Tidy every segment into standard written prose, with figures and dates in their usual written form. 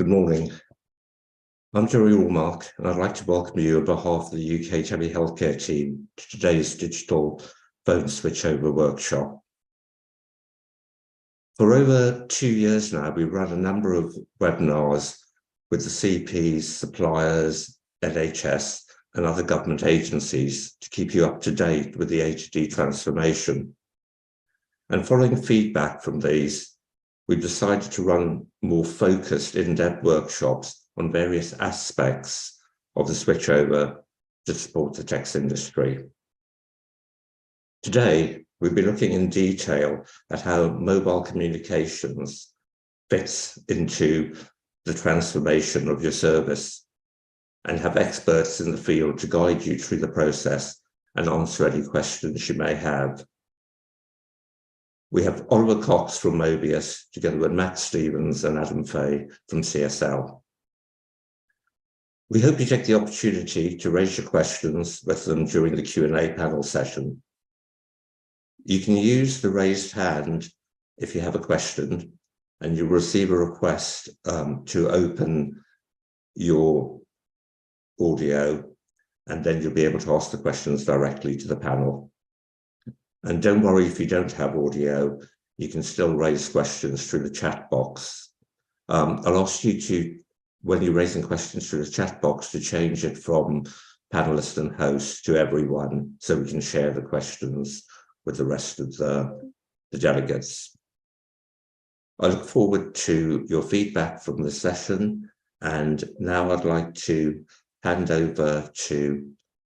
Good morning. I'm Jerry Allmark, and I'd like to welcome you on behalf of the UK telehealthcare team to today's digital phone switchover workshop. For over 2 years now, we've run a number of webinars with the CPs, suppliers, NHS, and other government agencies to keep you up to date with the HD transformation. And following feedback from these, we've decided to run more focused in-depth workshops on various aspects of the switchover to support the TECS industry. Today, we'll be looking in detail at how mobile communications fits into the transformation of your service and have experts in the field to guide you through the process and answer any questions you may have. We have Oliver Cox from Mobius, together with Matt Stevens and Adam Fay from CSL. We hope you take the opportunity to raise your questions with them during the Q&A panel session. You can use the raised hand if you have a question, and you'll receive a request to open your audio, and then you'll be able to ask the questions directly to the panel. And don't worry if you don't have audio, you can still raise questions through the chat box. I'll ask you to, when you're raising questions through the chat box, to change it from panelist and host to everyone so we can share the questions with the rest of the delegates. I look forward to your feedback from the session, and now I'd like to hand over to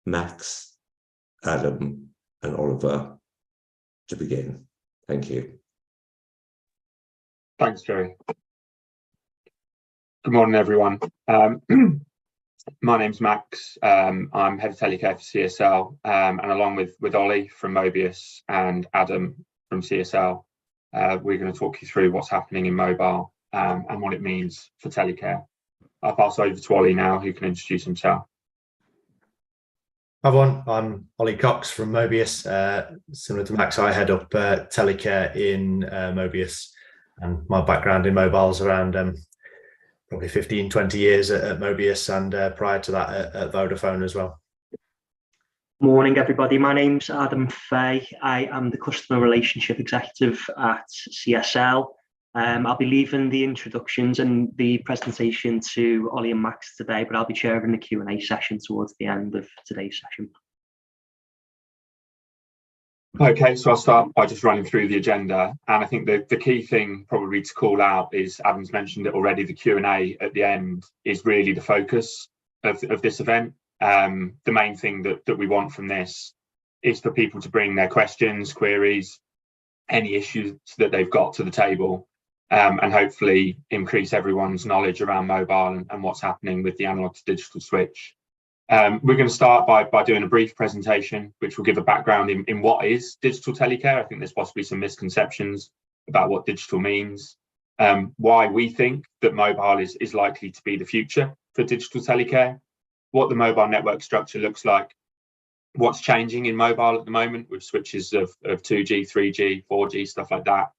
Max, Adam, and Oliver to begin. Thank you. Thanks, Jerry. Good morning, everyone. My name's Max. I'm head of telecare for CSL, and along with Ollie from Mobius and Adam from CSL, we're going to talk you through what's happening in mobile and what it means for telecare. I'll pass over to Ollie now, who can introduce himself. Hi everyone, I'm Ollie Cox from Mobius. Similar to Max, I head up telecare in Mobius, and my background in mobiles around probably 15, 20 years at Mobius, and prior to that at Vodafone as well. Morning, everybody. My name's Adam Fay. I am the Customer Relationship Executive at CSL. I'll be leaving the introductions and the presentation to Ollie and Max today, but I'll be chairing the Q&A session towards the end of today's session. Okay, so I'll start by just running through the agenda. And I think the key thing probably to call out is, Adam's mentioned it already, the Q&A at the end is really the focus of this event. The main thing that we want from this is for people to bring their questions, queries, any issues that they've got to the table, and hopefully increase everyone's knowledge around mobile and what's happening with the analog to digital switch. We're going to start by doing a brief presentation, which will give a background in what is digital telecare. I think there's possibly some misconceptions about what digital means, why we think that mobile is likely to be the future for digital telecare, what the mobile network structure looks like, what's changing in mobile at the moment with switches of 2G, 3G, 4G, stuff like that,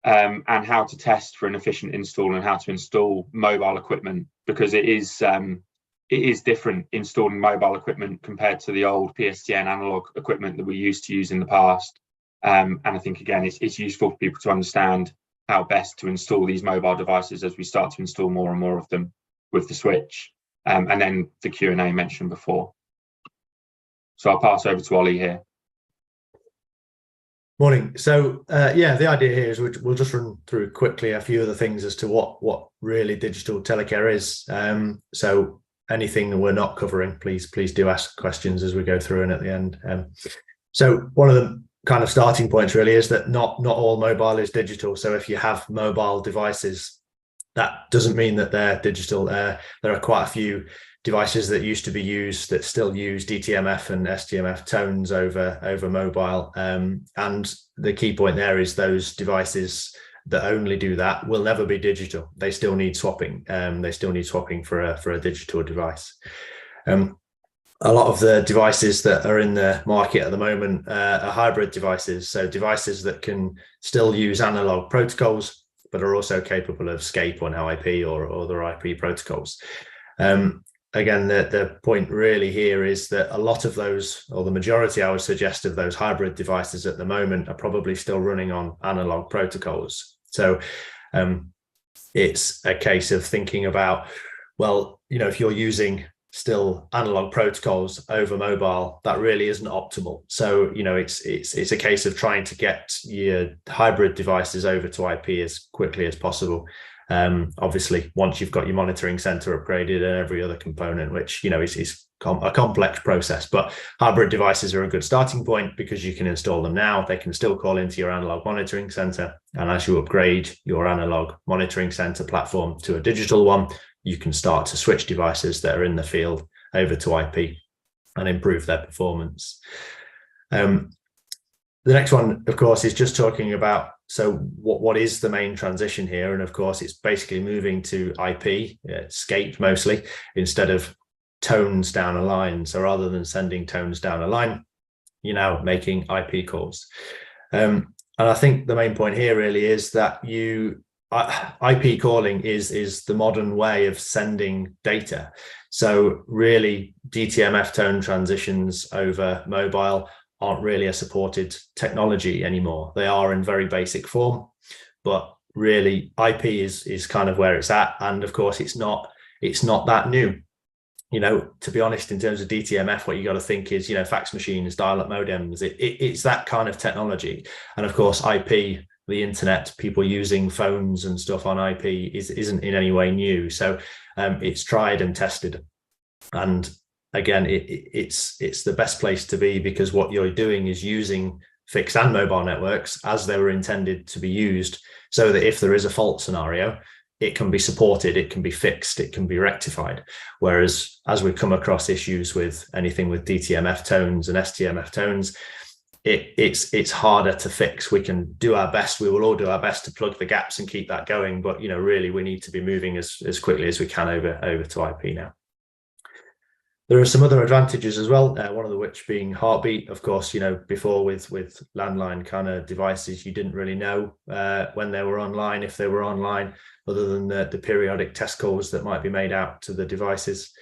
and how to test for an efficient install and how to install mobile equipment, because it is different installing mobile equipment compared to the old PSTN analog equipment that we used to use in the past. And I think, again, it's useful for people to understand how best to install these mobile devices as we start to install more and more of them with the switch. And then the Q&A mentioned before. So I'll pass over to Ollie here. Morning. So yeah, the idea here is we'll just run through quickly a few of the things as to what really digital telecare is. So anything that we're not covering, please do ask questions as we go through and at the end. So one of the kind of starting points really is that not all mobile is digital. So if you have mobile devices, that doesn't mean that they're digital. There are quite a few devices that used to be used that still use DTMF and STMF tones over mobile. And the key point there is those devices that only do that will never be digital. They still need swapping. They still need swapping for a digital device. A lot of the devices that are in the market at the moment are hybrid devices. So devices that can still use analog protocols but are also capable of SCAPE or now IP or other IP protocols. Again, the point really here is that a lot of those, or the majority, I would suggest, of those hybrid devices at the moment are probably still running on analog protocols. So it's a case of thinking about, well, if you're using still analog protocols over mobile, that really isn't optimal. So it's a case of trying to get your hybrid devices over to IP as quickly as possible. Obviously, once you've got your monitoring center upgraded and every other component, which is a complex process, but hybrid devices are a good starting point because you can install them now. They can still call into your analog monitoring center, and as you upgrade your analog monitoring center platform to a digital one, you can start to switch devices that are in the field over to IP and improve their performance. The next one, of course, is just talking about, so what is the main transition here? And of course, it's basically moving to IP, SCAPE mostly, instead of tones down a line. So rather than sending tones down a line, you're now making IP calls. And I think the main point here really is that IP calling is the modern way of sending data. So really, DTMF tone transitions over mobile aren't really a supported technology anymore. They are in very basic form, but really IP is kind of where it's at. And of course, it's not that new. To be honest, in terms of DTMF, what you got to think is, fax machines, dial-up modems, it's that kind of technology. And of course, IP, the internet, people using phones and stuff on IP isn't in any way new. So it's tried and tested. And again, it's the best place to be, because what you're doing is using fixed and mobile networks as they were intended to be used, so that if there is a fault scenario, it can be supported, it can be fixed, it can be rectified. Whereas as we come across issues with anything with DTMF tones and STMF tones, it's harder to fix. We can do our best, we will all do our best to plug the gaps and keep that going, but really we need to be moving as quickly as we can over to IP now. There are some other advantages as well, one of which being heartbeat. Of course, before with landline kind of devices, you didn't really know when they were online, if they were online, other than the periodic test calls that might be made out to the devices.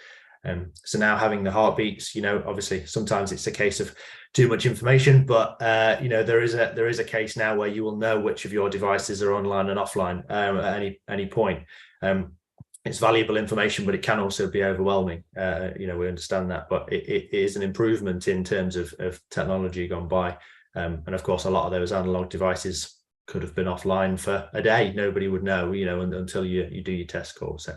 So now having the heartbeats, obviously sometimes it's a case of too much information, but there is a case now where you will know which of your devices are online and offline at any point. It's valuable information, but it can also be overwhelming. We understand that, but it is an improvement in terms of technology gone by. And of course, a lot of those analog devices could have been offline for a day. Nobody would know, until you do your test call. So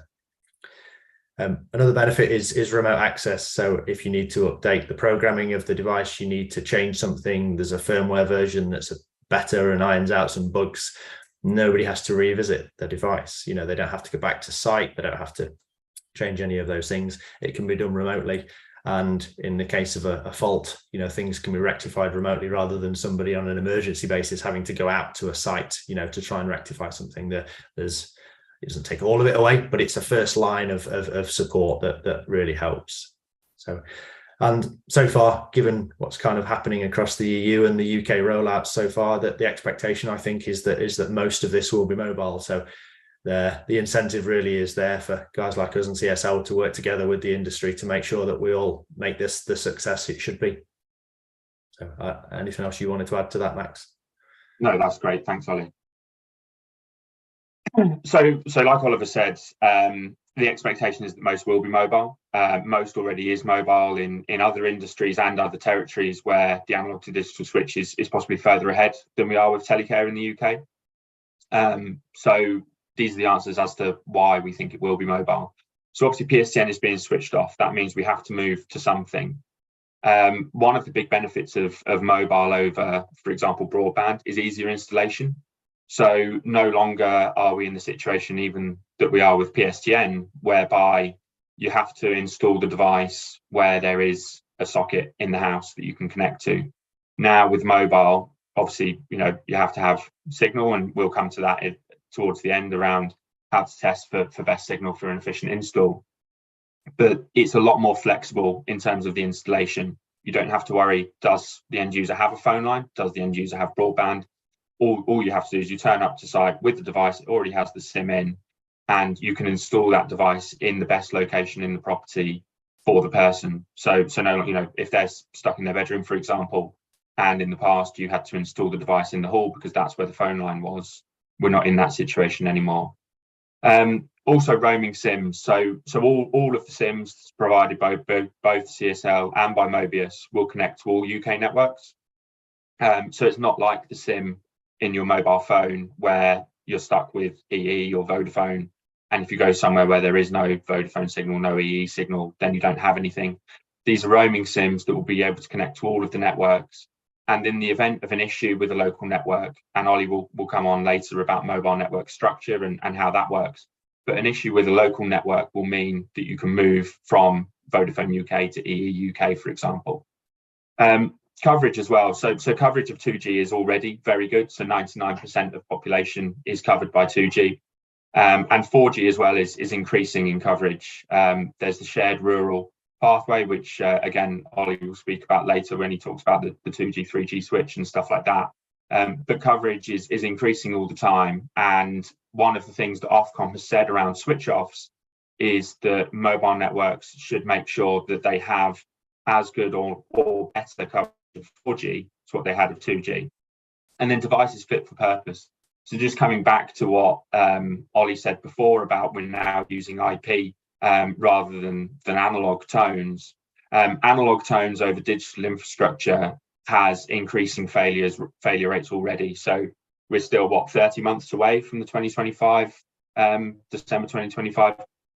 another benefit is remote access. So if you need to update the programming of the device, you need to change something, there's a firmware version that's better and irons out some bugs, nobody has to revisit the device. They don't have to go back to site, they don't have to change any of those things. It can be done remotely. And in the case of a fault, things can be rectified remotely rather than somebody on an emergency basis having to go out to a site, to try and rectify something. It doesn't take all of it away, but it's a first line of support that really helps. And so far, given what's kind of happening across the EU and the UK rollout so far, that the expectation, I think, is that most of this will be mobile. So the incentive really is there for guys like us and CSL to work together with the industry to make sure that we all make this the success it should be. So anything else you wanted to add to that, Max? No, that's great. Thanks, Ollie. So like Oliver said, the expectation is that most will be mobile. Most already is mobile in other industries and other territories where the analog to digital switch is possibly further ahead than we are with telecare in the UK. So these are the answers as to why we think it will be mobile. So obviously PSTN is being switched off. That means we have to move to something. One of the big benefits of mobile over, for example, broadband is easier installation. So no longer are we in the situation even that we are with PSTN, whereby you have to install the device where there is a socket in the house that you can connect to. Now with mobile, obviously, you have to have signal, and we'll come to that towards the end around how to test for best signal for an efficient install. But it's a lot more flexible in terms of the installation. You don't have to worry, does the end user have a phone line? Does the end user have broadband? all you have to do is you turn up to site with the device. It already has the SIM in, and you can install that device in the best location in the property for the person. So no, you know, if they're stuck in their bedroom, for example, and in the past you had to install the device in the hall because that's where the phone line was, we're not in that situation anymore. Also roaming SIMs. So all of the SIMs provided by both CSL and by Mobius will connect to all UK networks. So it's not like the SIM in your mobile phone where you're stuck with EE or Vodafone, and if you go somewhere where there is no Vodafone signal, no EE signal, then you don't have anything. These are roaming SIMs that will be able to connect to all of the networks. And in the event of an issue with a local network, and Ollie will come on later about mobile network structure and how that works, but an issue with a local network will mean that you can move from Vodafone UK to EE UK, for example. Coverage as well. So coverage of 2G is already very good. So 99% of population is covered by 2G. And 4G as well is increasing in coverage. There's the shared rural pathway, which again, Ollie will speak about later when he talks about the 2G, 3G switch and stuff like that. But coverage is increasing all the time. And one of the things that Ofcom has said around switch offs is that mobile networks should make sure that they have as good or better coverage of 4G as what they had of 2G. And then devices fit for purpose. So just coming back to what Ollie said before about we're now using IP rather than analog tones. Analog tones over digital infrastructure has increasing failure rates already. So we're still 30 months away from the 2025 December 2025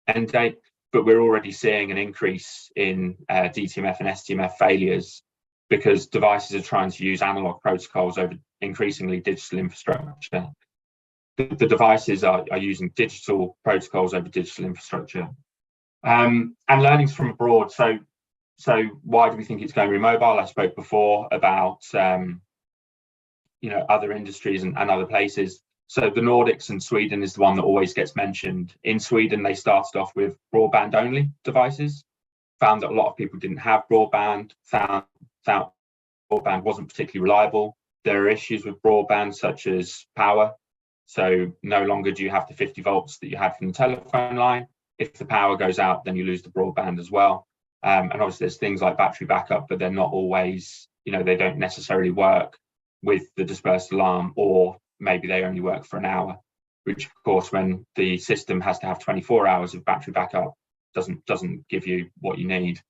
end date, but we're already seeing an increase in DTMF and STMF failures because devices are trying to use analog protocols over increasingly digital infrastructure. The devices are using digital protocols over digital infrastructure. And learnings from abroad. So why do we think it's going to be mobile? I spoke before about other industries and other places. So the Nordics and Sweden is the one that always gets mentioned. In Sweden, they started off with broadband only devices, found that a lot of people didn't have broadband, found broadband wasn't particularly reliable. There are issues with broadband such as power. So no longer do you have the 50 volts that you had from the telephone line. If the power goes out, then you lose the broadband as well. And obviously there's things like battery backup, but they're not always, they don't necessarily work with the dispersed alarm, or maybe they only work for an hour, which of course, when the system has to have 24 hours of battery backup, doesn't give you what you need.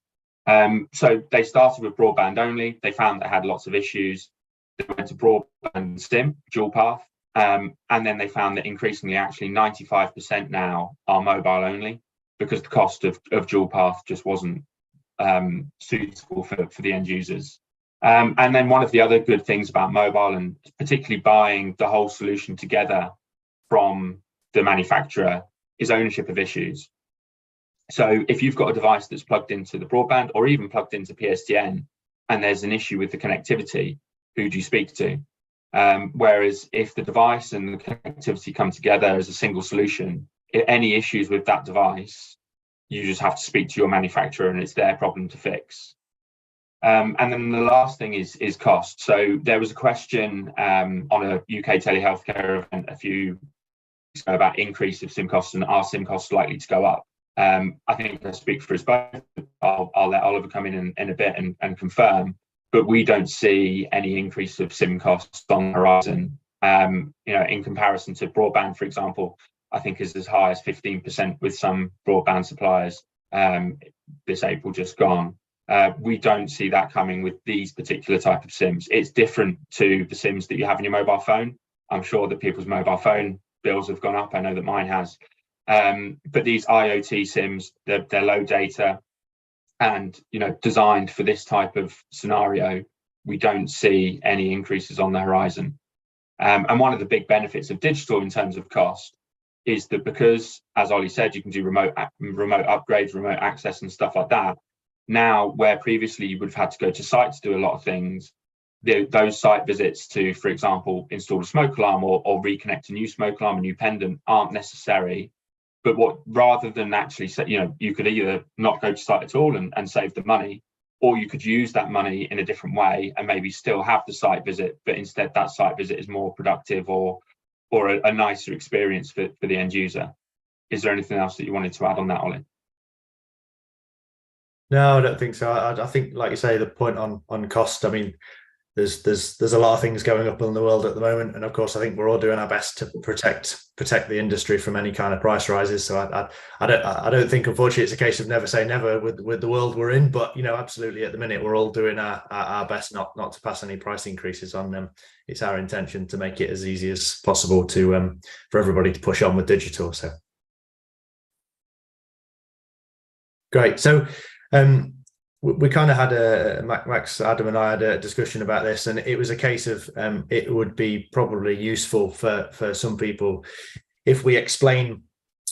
So they started with broadband only. They found they had lots of issues. They went to broadband SIM, dual path. And then they found that increasingly, actually 95% now are mobile only because the cost of dual path just wasn't suitable for the end users. And then one of the other good things about mobile, and particularly buying the whole solution together from the manufacturer, is ownership of issues. So if you've got a device that's plugged into the broadband or even plugged into PSTN and there's an issue with the connectivity, who do you speak to? Whereas if the device and the connectivity come together as a single solution, any issues with that device, you just have to speak to your manufacturer and it's their problem to fix. And then the last thing is cost. So there was a question on a UK telehealthcare event a few weeks ago about increase of SIM costs and are SIM costs likely to go up? I think I speak for us both. I'll let Oliver come in a bit and confirm. But we don't see any increase of SIM costs on the horizon. In comparison to broadband, for example, I think is as high as 15% with some broadband suppliers this April just gone. We don't see that coming with these particular type of SIMs. It's different to the SIMs that you have in your mobile phone. I'm sure that people's mobile phone bills have gone up. I know that mine has. But these IoT SIMs, they're low data. And designed for this type of scenario, we don't see any increases on the horizon. And one of the big benefits of digital in terms of cost is that because, as Ollie said, you can do remote upgrades, remote access and stuff like that. Now, where previously you would have had to go to site to do a lot of things, those site visits to, for example, install a smoke alarm or reconnect a new smoke alarm, a new pendant, aren't necessary. But rather than actually say, you could either not go to site at all and save the money, or you could use that money in a different way and maybe still have the site visit, but instead that site visit is more productive or a nicer experience for the end user. Is there anything else that you wanted to add on that, Ollie? No, I don't think so. I think, like you say, the point on cost. I mean, there's a lot of things going up in the world at the moment, and of course, I think we're all doing our best to protect the industry from any kind of price rises. So I don't think, unfortunately, it's a case of never say never with the world we're in. But absolutely, at the minute, we're all doing our best not to pass any price increases on them. It's our intention to make it as easy as possible to for everybody to push on with digital. So great. So. We kind of had Max, Adam, and I had a discussion about this, and it was a case of it would be probably useful for some people if we explain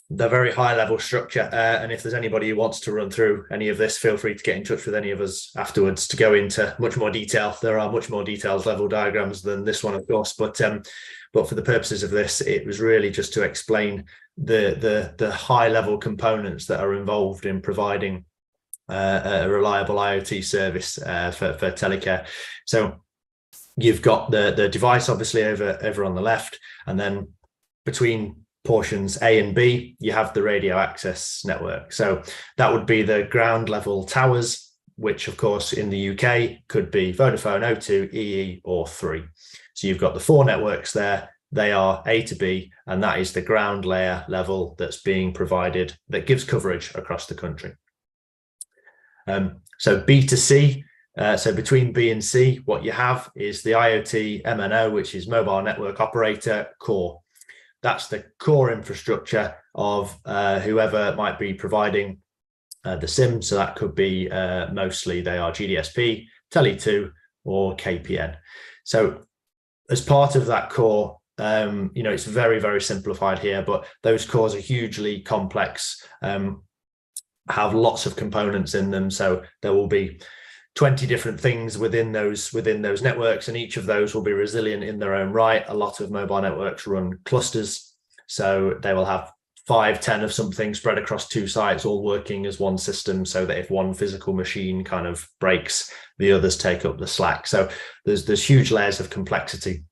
the very high level structure. And if there's anybody who wants to run through any of this, feel free to get in touch with any of us afterwards to go into much more detail. There are much more detailed level diagrams than this one, of course, but for the purposes of this, it was really just to explain the high level components that are involved in providing a reliable IoT service for telecare. So you've got the device obviously over on the left, and then between portions A and B, you have the radio access network. So that would be the ground level towers, which of course in the UK could be Vodafone, O2, EE, or 3. So you've got the 4 networks there. They are A to B, and that is the ground layer level that's being provided that gives coverage across the country. So B to C, so between B and C, what you have is the IoT MNO, which is mobile network operator core. That's the core infrastructure of whoever might be providing the SIM. So that could be mostly they are GDSP, Tele2, or KPN. So as part of that core, it's very, very simplified here, but those cores are hugely complex, have lots of components in them. So there will be 20 different things within those networks, and each of those will be resilient in their own right. A lot of mobile networks run clusters, so they will have 5, 10 of something spread across 2 sites, all working as one system, so that if one physical machine kind of breaks, the others take up the slack. So there's huge layers of complexity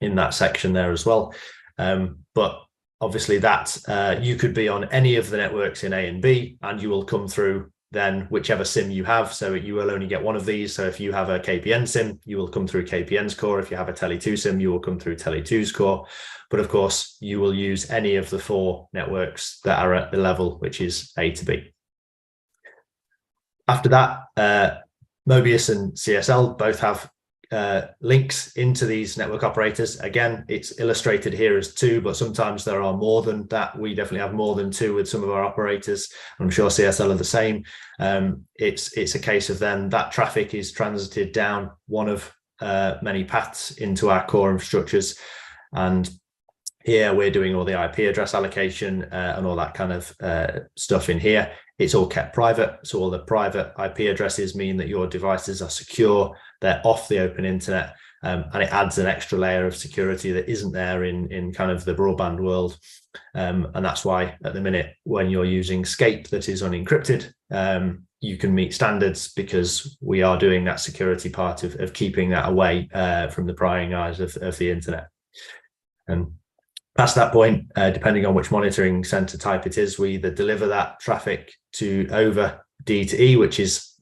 in that section there as well. But obviously that you could be on any of the networks in A and B, and you will come through then whichever SIM you have. So you will only get one of these. So if you have a KPN SIM, you will come through KPN's core. If you have a Tele2 SIM, you will come through Tele2's core. But of course, you will use any of the 4 networks that are at the level, which is A to B. After that, Mobius and CSL both have links into these network operators. Again, it's illustrated here as 2, but sometimes there are more than that. We definitely have more than 2 with some of our operators. I'm sure CSL are the same. It's a case of then that traffic is transited down one of many paths into our core infrastructures, and here we're doing all the IP address allocation and all that kind of stuff in here. It's all kept private. So all the private IP addresses mean that your devices are secure. They're off the open internet, and it adds an extra layer of security that isn't there in kind of the broadband world. And that's why at the minute, when you're using Scape that is unencrypted, you can meet standards, because we are doing that security part of keeping that away from the prying eyes of the internet. And past that point, depending on which monitoring center type it is, we either deliver that traffic to over D to E, which is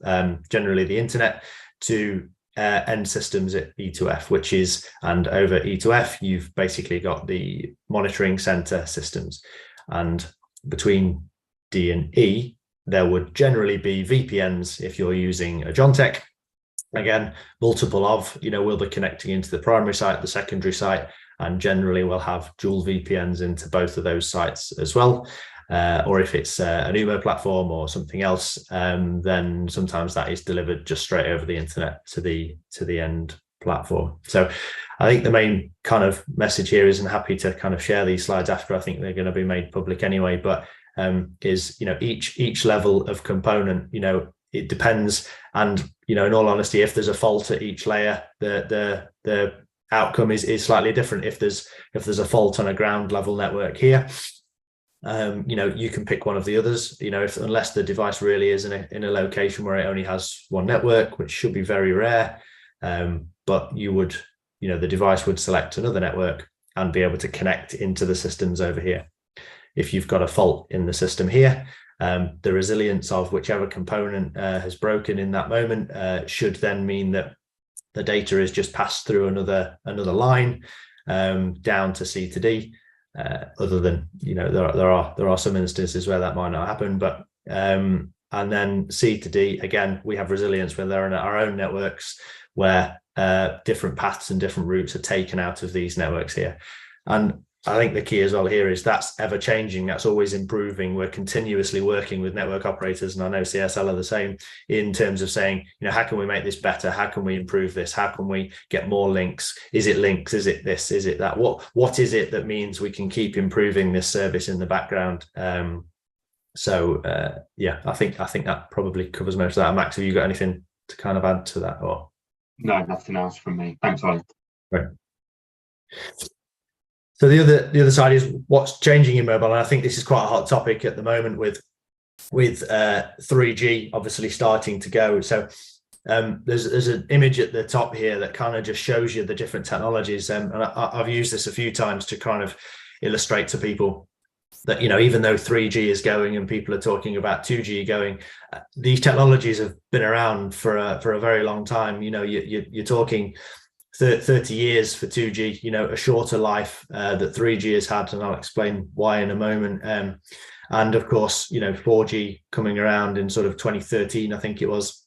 generally the internet, to end systems at E to F, which is, and over E to F, you've basically got the monitoring center systems. And between D and E, there would generally be VPNs if you're using a Jontech. Again, multiple of, we'll be connecting into the primary site, the secondary site, and generally we'll have dual VPNs into both of those sites as well. Or if it's an UMO platform or something else, then sometimes that is delivered just straight over the internet to the end platform. So I think the main kind of message here is, and happy to kind of share these slides after, I think they're going to be made public anyway, but is, each level of component, it depends. And, in all honesty, if there's a fault at each layer, the outcome is slightly different. If there's a fault on a ground level network here, You can pick one of the others, unless the device really is in a location where it only has one network, which should be very rare. But the device would select another network and be able to connect into the systems over here. If you've got a fault in the system here, the resilience of whichever component has broken in that moment should then mean that the data is just passed through another line down to C to D. Other than there are some instances where that might not happen, but and then C to D again, we have resilience when they're in our own networks where different paths and different routes are taken out of these networks here. And I think the key as well here is that's ever changing, that's always improving. We're continuously working with network operators, and I know CSL are the same, in terms of saying, how can we make this better? How can we improve this? How can we get more links? Is it links? Is it this? Is it that? What is it that means we can keep improving this service in the background? I think that probably covers most of that. Max, have you got anything to kind of add to that? Or no, nothing else from me. Thanks, Ollie. Right. So the other side is what's changing in mobile, and I think this is quite a hot topic at the moment with 3G obviously starting to go. So there's an image at the top here that kind of just shows you the different technologies, and I've used this a few times to kind of illustrate to people that even though 3G is going and people are talking about 2G going, these technologies have been around for a very long time. You're talking 30 years for 2G, a shorter life that 3G has had, and I'll explain why in a moment. And of course, 4G coming around in sort of 2013, I think it was,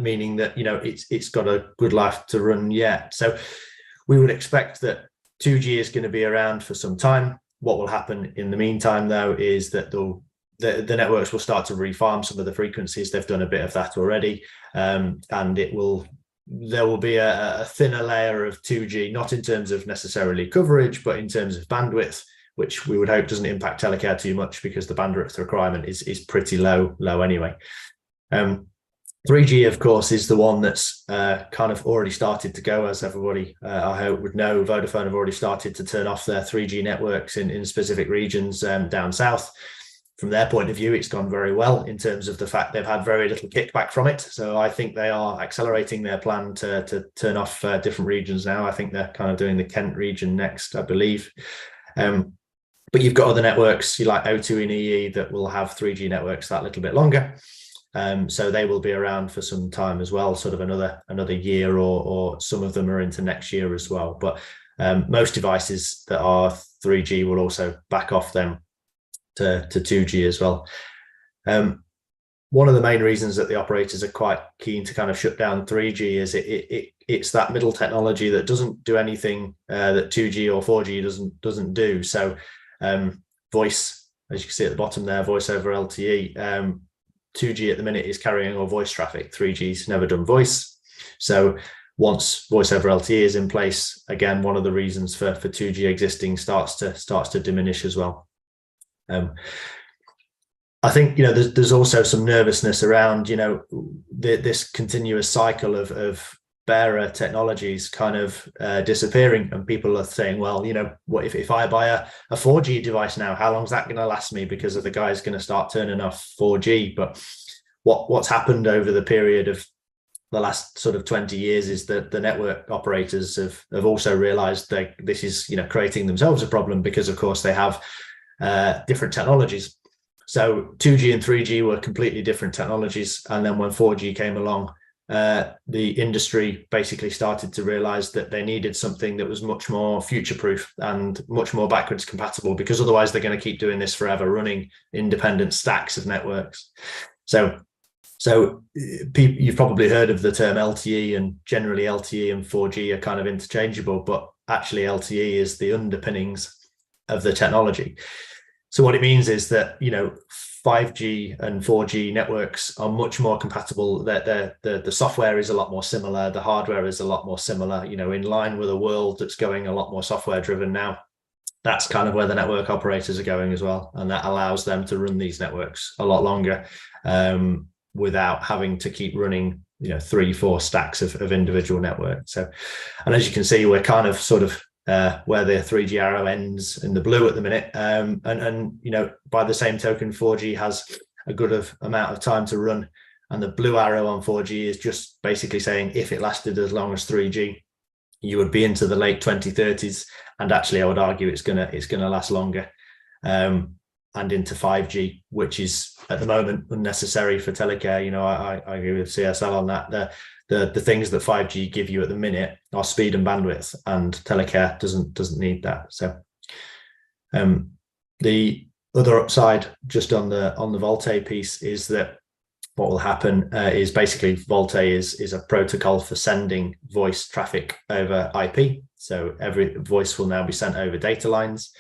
meaning that it's got a good life to run yet. So we would expect that 2G is going to be around for some time. What will happen in the meantime, though, is that the networks will start to refarm some of the frequencies. They've done a bit of that already, and there will be a thinner layer of 2G, not in terms of necessarily coverage, but in terms of bandwidth, which we would hope doesn't impact telecare too much because the bandwidth requirement is pretty low anyway. 3G, of course, is the one that's kind of already started to go, as everybody I hope would know. Vodafone have already started to turn off their 3G networks in specific regions down south. From their point of view, it's gone very well in terms of the fact they've had very little kickback from it. So I think they are accelerating their plan to turn off different regions now. I think they're kind of doing the Kent region next, I believe. But you've got other networks, like O2 and EE, that will have 3G networks that little bit longer. So they will be around for some time as well, sort of another year, or some of them are into next year as well. But most devices that are 3G will also back off them to 2G as well. One of the main reasons that the operators are quite keen to kind of shut down 3G is it's that middle technology that doesn't do anything that 2G or 4G doesn't do. So voice, as you can see at the bottom there, voice over LTE. 2G at the minute is carrying all voice traffic. 3G's never done voice. So once voice over LTE is in place, again, one of the reasons for 2G existing starts to diminish as well. I think there's also some nervousness around this continuous cycle of bearer technologies kind of disappearing, and people are saying, well, what if I buy a 4G device now, how long is that going to last me, because of the guy's going to start turning off 4G? But what's happened over the period of the last sort of 20 years is that the network operators have also realized that this is creating themselves a problem, because of course they have different technologies. So 2G and 3G were completely different technologies, and then when 4G came along, the industry basically started to realize that they needed something that was much more future-proof and much more backwards compatible, because otherwise they're going to keep doing this forever, running independent stacks of networks. So you've probably heard of the term LTE, and generally LTE and 4G are kind of interchangeable, but actually LTE is the underpinnings of the technology. So what it means is that 5G and 4G networks are much more compatible. That the software is a lot more similar, the hardware is a lot more similar, in line with a world that's going a lot more software driven now. That's kind of where the network operators are going as well, and that allows them to run these networks a lot longer without having to keep running 3-4 stacks of individual networks. So, and as you can see, we're kind of sort of where the 3G arrow ends in the blue at the minute. And by the same token, 4G has a good amount of time to run, and the blue arrow on 4G is just basically saying if it lasted as long as 3G, you would be into the late 2030s, and actually I would argue it's gonna last longer, and into 5G, which is at the moment unnecessary for telecare. I agree with CSL on that. The things that 5G give you at the minute are speed and bandwidth, and telecare doesn't need that. So the other upside just on the Volte piece is that what will happen is basically Volte is a protocol for sending voice traffic over IP. So every voice will now be sent over data lines.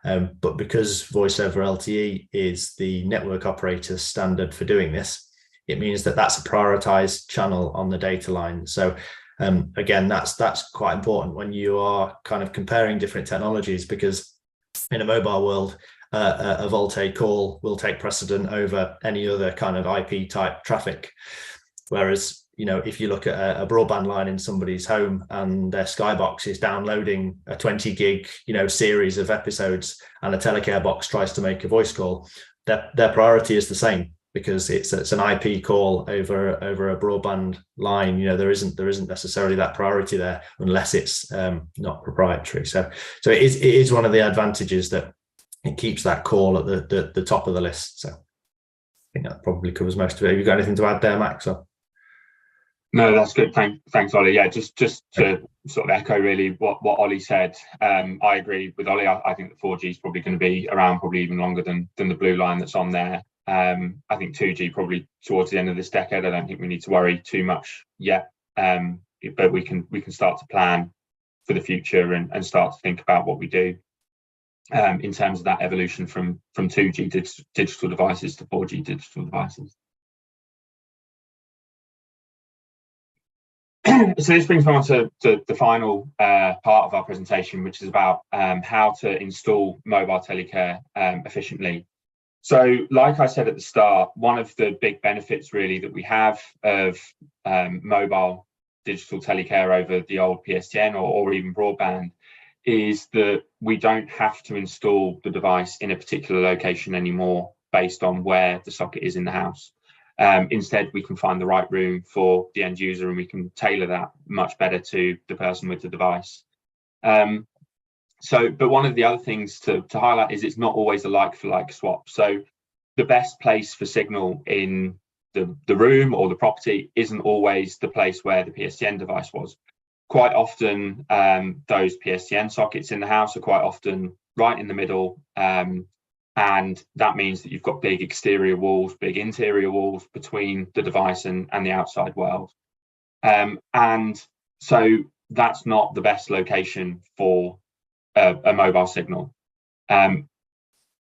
But because voice over LTE is the network operator's standard for doing this, it means that that's a prioritized channel on the data line. So again, that's quite important when you are kind of comparing different technologies, because in a mobile world, a Volte call will take precedent over any other kind of IP type traffic. Whereas, if you look at a broadband line in somebody's home and their Skybox is downloading a 20 gig, series of episodes, and a telecare box tries to make a voice call, their priority is the same, because it's an IP call over a broadband line. There isn't necessarily that priority there unless it's not proprietary. So it is one of the advantages that it keeps that call at the top of the list. So I think that probably covers most of it. Have you got anything to add there, Max? Or? No, that's good. Thanks, Ollie. Yeah, just to sort of echo really what Ollie said. I agree with Ollie. I think the 4G is probably going to be around probably even longer than the blue line that's on there. I think 2G probably towards the end of this decade. I don't think we need to worry too much yet, but we can start to plan for the future and start to think about what we do in terms of that evolution from 2G digital devices to 4G digital devices. So this brings me on to the final part of our presentation, which is about how to install mobile telecare efficiently. So like I said at the start, one of the big benefits really that we have of mobile digital telecare over the old PSTN or even broadband is that we don't have to install the device in a particular location anymore based on where the socket is in the house. Instead, we can find the right room for the end user, and we can tailor that much better to the person with the device. But one of the other things to highlight is it's not always a like-for-like swap. So the best place for signal in the room or the property isn't always the place where the PSTN device was. Quite often, those PSTN sockets in the house are quite often right in the middle, and that means that you've got big exterior walls, big interior walls between the device and the outside world. And so that's not the best location for a mobile signal. I'll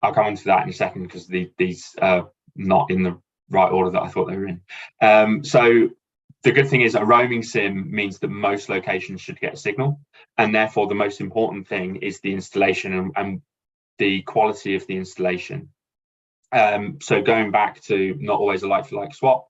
come on to that in a second, because these are not in the right order that I thought they were in. So the good thing is a roaming SIM means that most locations should get a signal, and therefore the most important thing is the installation and the quality of the installation. So going back to not always a like-for-like swap,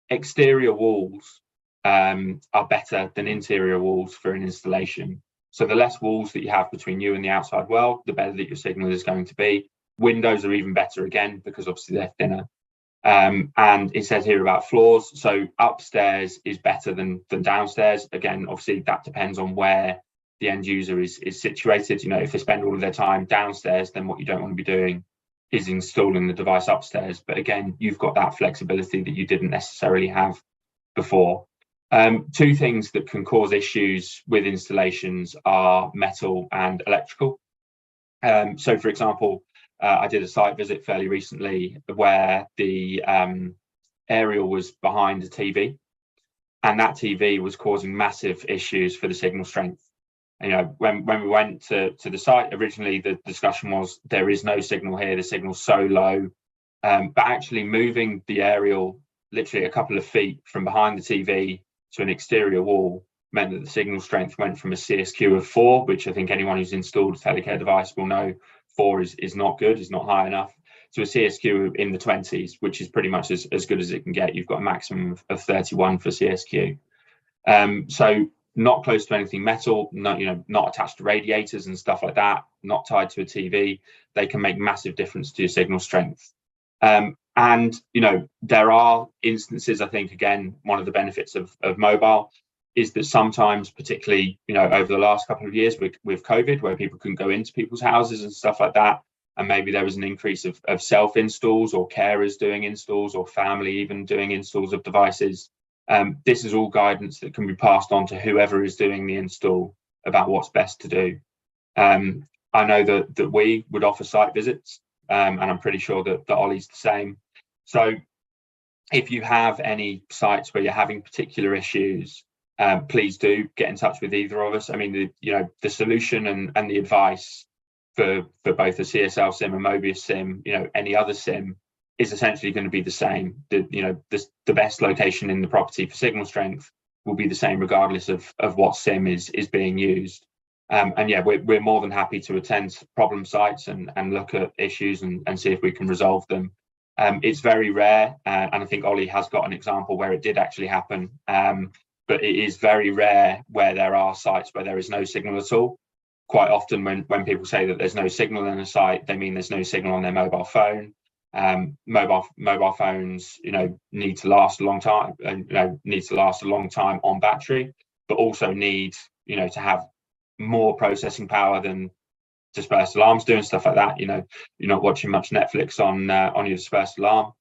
exterior walls are better than interior walls for an installation. So the less walls that you have between you and the outside world, the better that your signal is going to be. Windows are even better again, because obviously they're thinner. And it says here about floors. So upstairs is better than downstairs. Again, obviously that depends on where the end user is situated. If they spend all of their time downstairs, then what you don't want to be doing is installing the device upstairs. But again, you've got that flexibility that you didn't necessarily have before. Two things that can cause issues with installations are metal and electrical. So for example, I did a site visit fairly recently where the aerial was behind a TV, and that TV was causing massive issues for the signal strength. When we went to the site, originally the discussion was there is no signal here, the signal's so low. But actually moving the aerial literally a couple of feet from behind the TV to an exterior wall meant that the signal strength went from a CSQ of 4, which I think anyone who's installed a telecare device will know 4 is not good, is not high enough, to a CSQ in the 20s, which is pretty much as good as it can get. You've got a maximum of 31 for CSQ. So not close to anything metal, not attached to radiators and stuff like that, not tied to a TV, they can make massive difference to your signal strength. And there are instances, I think, again, one of the benefits of mobile is that sometimes, particularly over the last couple of years with COVID, where people couldn't go into people's houses and stuff like that, and maybe there was an increase of self installs or carers doing installs or family even doing installs of devices. This is all guidance that can be passed on to whoever is doing the install about what's best to do. I know that we would offer site visits, and I'm pretty sure that Ollie's the same. So if you have any sites where you're having particular issues, please do get in touch with either of us. I mean, the solution and the advice for both a CSL sim, a Mobius sim, any other sim, is essentially going to be the same. The best location in the property for signal strength will be the same regardless of what sim is being used. And yeah, we're more than happy to attend problem sites and look at issues and see if we can resolve them. It's very rare, and I think Ollie has got an example where it did actually happen, but it is very rare where there are sites where there is no signal at all. Quite often when people say that there's no signal in a site, they mean there's no signal on their mobile phone. Mobile phones, need to last a long time, and need to last a long time on battery, but also need, to have more processing power than dispersed alarms do and stuff like that. You're not watching much Netflix on your dispersed alarm,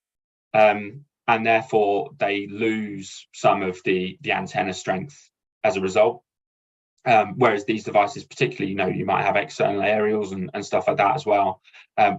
and therefore they lose some of the antenna strength as a result. Whereas these devices, particularly, you might have external aerials and stuff like that as well,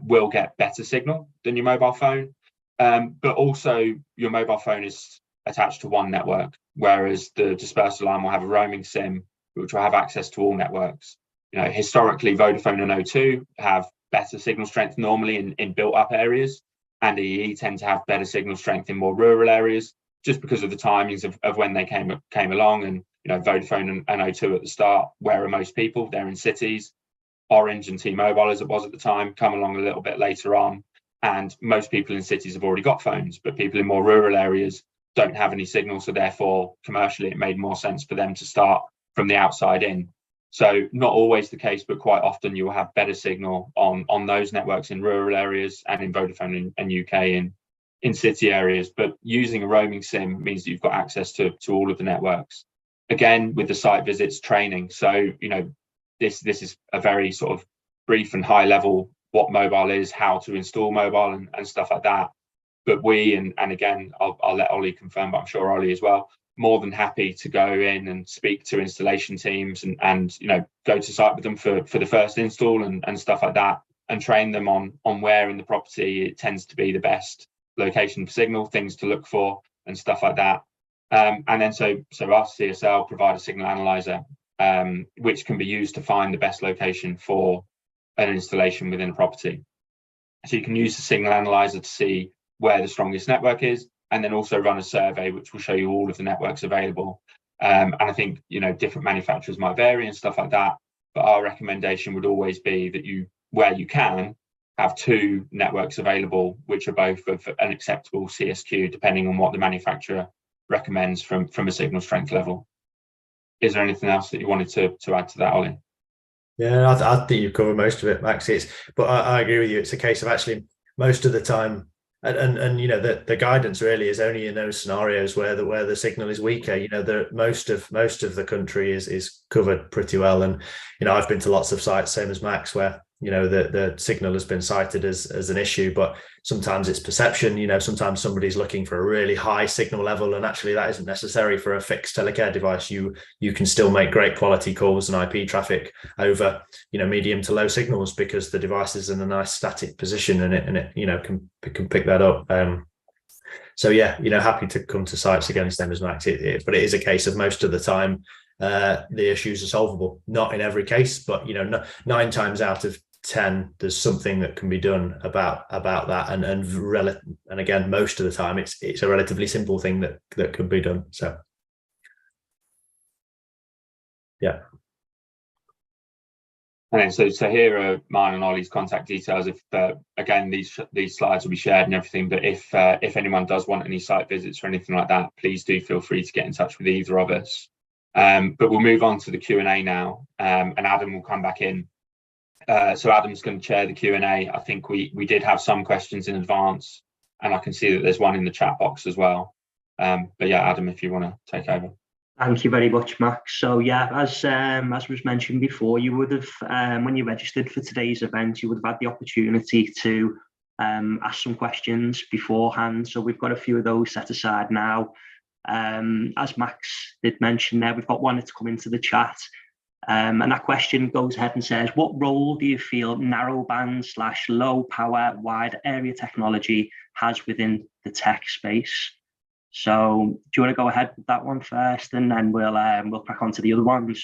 will get better signal than your mobile phone. But also your mobile phone is attached to one network, whereas the dispersed alarm will have a roaming SIM, which will have access to all networks. Historically, Vodafone and O2 have better signal strength normally in built-up areas, and EE tend to have better signal strength in more rural areas, just because of the timings of when they came along. And Vodafone and O2 at the start, where are most people? They're in cities. Orange and T-Mobile, as it was at the time, come along a little bit later on, and most people in cities have already got phones, but people in more rural areas don't have any signal, so therefore commercially it made more sense for them to start from the outside in. So not always the case, but quite often you will have better signal on those networks in rural areas, and in Vodafone and UK in city areas. But using a roaming SIM means that you've got access to all of the networks. Again, with the site visits, training. So, this is a very sort of brief and high level what mobile is, how to install mobile and stuff like that. But we, and again, I'll let Ollie confirm, but I'm sure Ollie as well, more than happy to go in and speak to installation teams and go to site with them for the first install and stuff like that, and train them on where in the property it tends to be the best location for signal, things to look for and stuff like that. And then so us, CSL, provide a signal analyzer, which can be used to find the best location for an installation within a property. So you can use the signal analyzer to see where the strongest network is, and then also run a survey, which will show you all of the networks available. And I think, different manufacturers might vary and stuff like that, but our recommendation would always be that where you can, have two networks available, which are both of an acceptable CSQ, depending on what the manufacturer recommends from a signal strength level. Is there anything else that you wanted to add to that, Ollie? Yeah, I think you've covered most of it, Max. But I agree with you. It's a case of actually most of the time, and the guidance really is only in those scenarios where the signal is weaker. Most of the country is covered pretty well, and I've been to lots of sites, same as Max, where the signal has been cited as an issue, but sometimes it's perception. Sometimes somebody's looking for a really high signal level, and actually that isn't necessary for a fixed telecare device. You can still make great quality calls and IP traffic over medium to low signals, because the device is in a nice static position and it can pick that up. So yeah, happy to come to sites again, same as Max. But it is a case of most of the time the issues are solvable. Not in every case, but 9 times out of 10 there's something that can be done about that, and again, most of the time it's a relatively simple thing that can be done. So yeah. And so here are mine and Ollie's contact details. If again, these slides will be shared and everything, but if anyone does want any site visits or anything like that, please do feel free to get in touch with either of us. But we'll move on to the Q&A now, and Adam will come back in. So Adam's going to chair the Q&A. I think we did have some questions in advance, and I can see that there's one in the chat box as well. But yeah, Adam, if you want to take over. Thank you very much, Max. So yeah, as was mentioned before, you would have, when you registered for today's event, you would have had the opportunity to ask some questions beforehand. So we've got a few of those set aside now. As Max did mention there, we've got one that's come into the chat. And that question goes ahead and says, what role do you feel narrowband/low power wide area technology has within the tech space? So do you want to go ahead with that one first, and then we'll crack on to the other ones?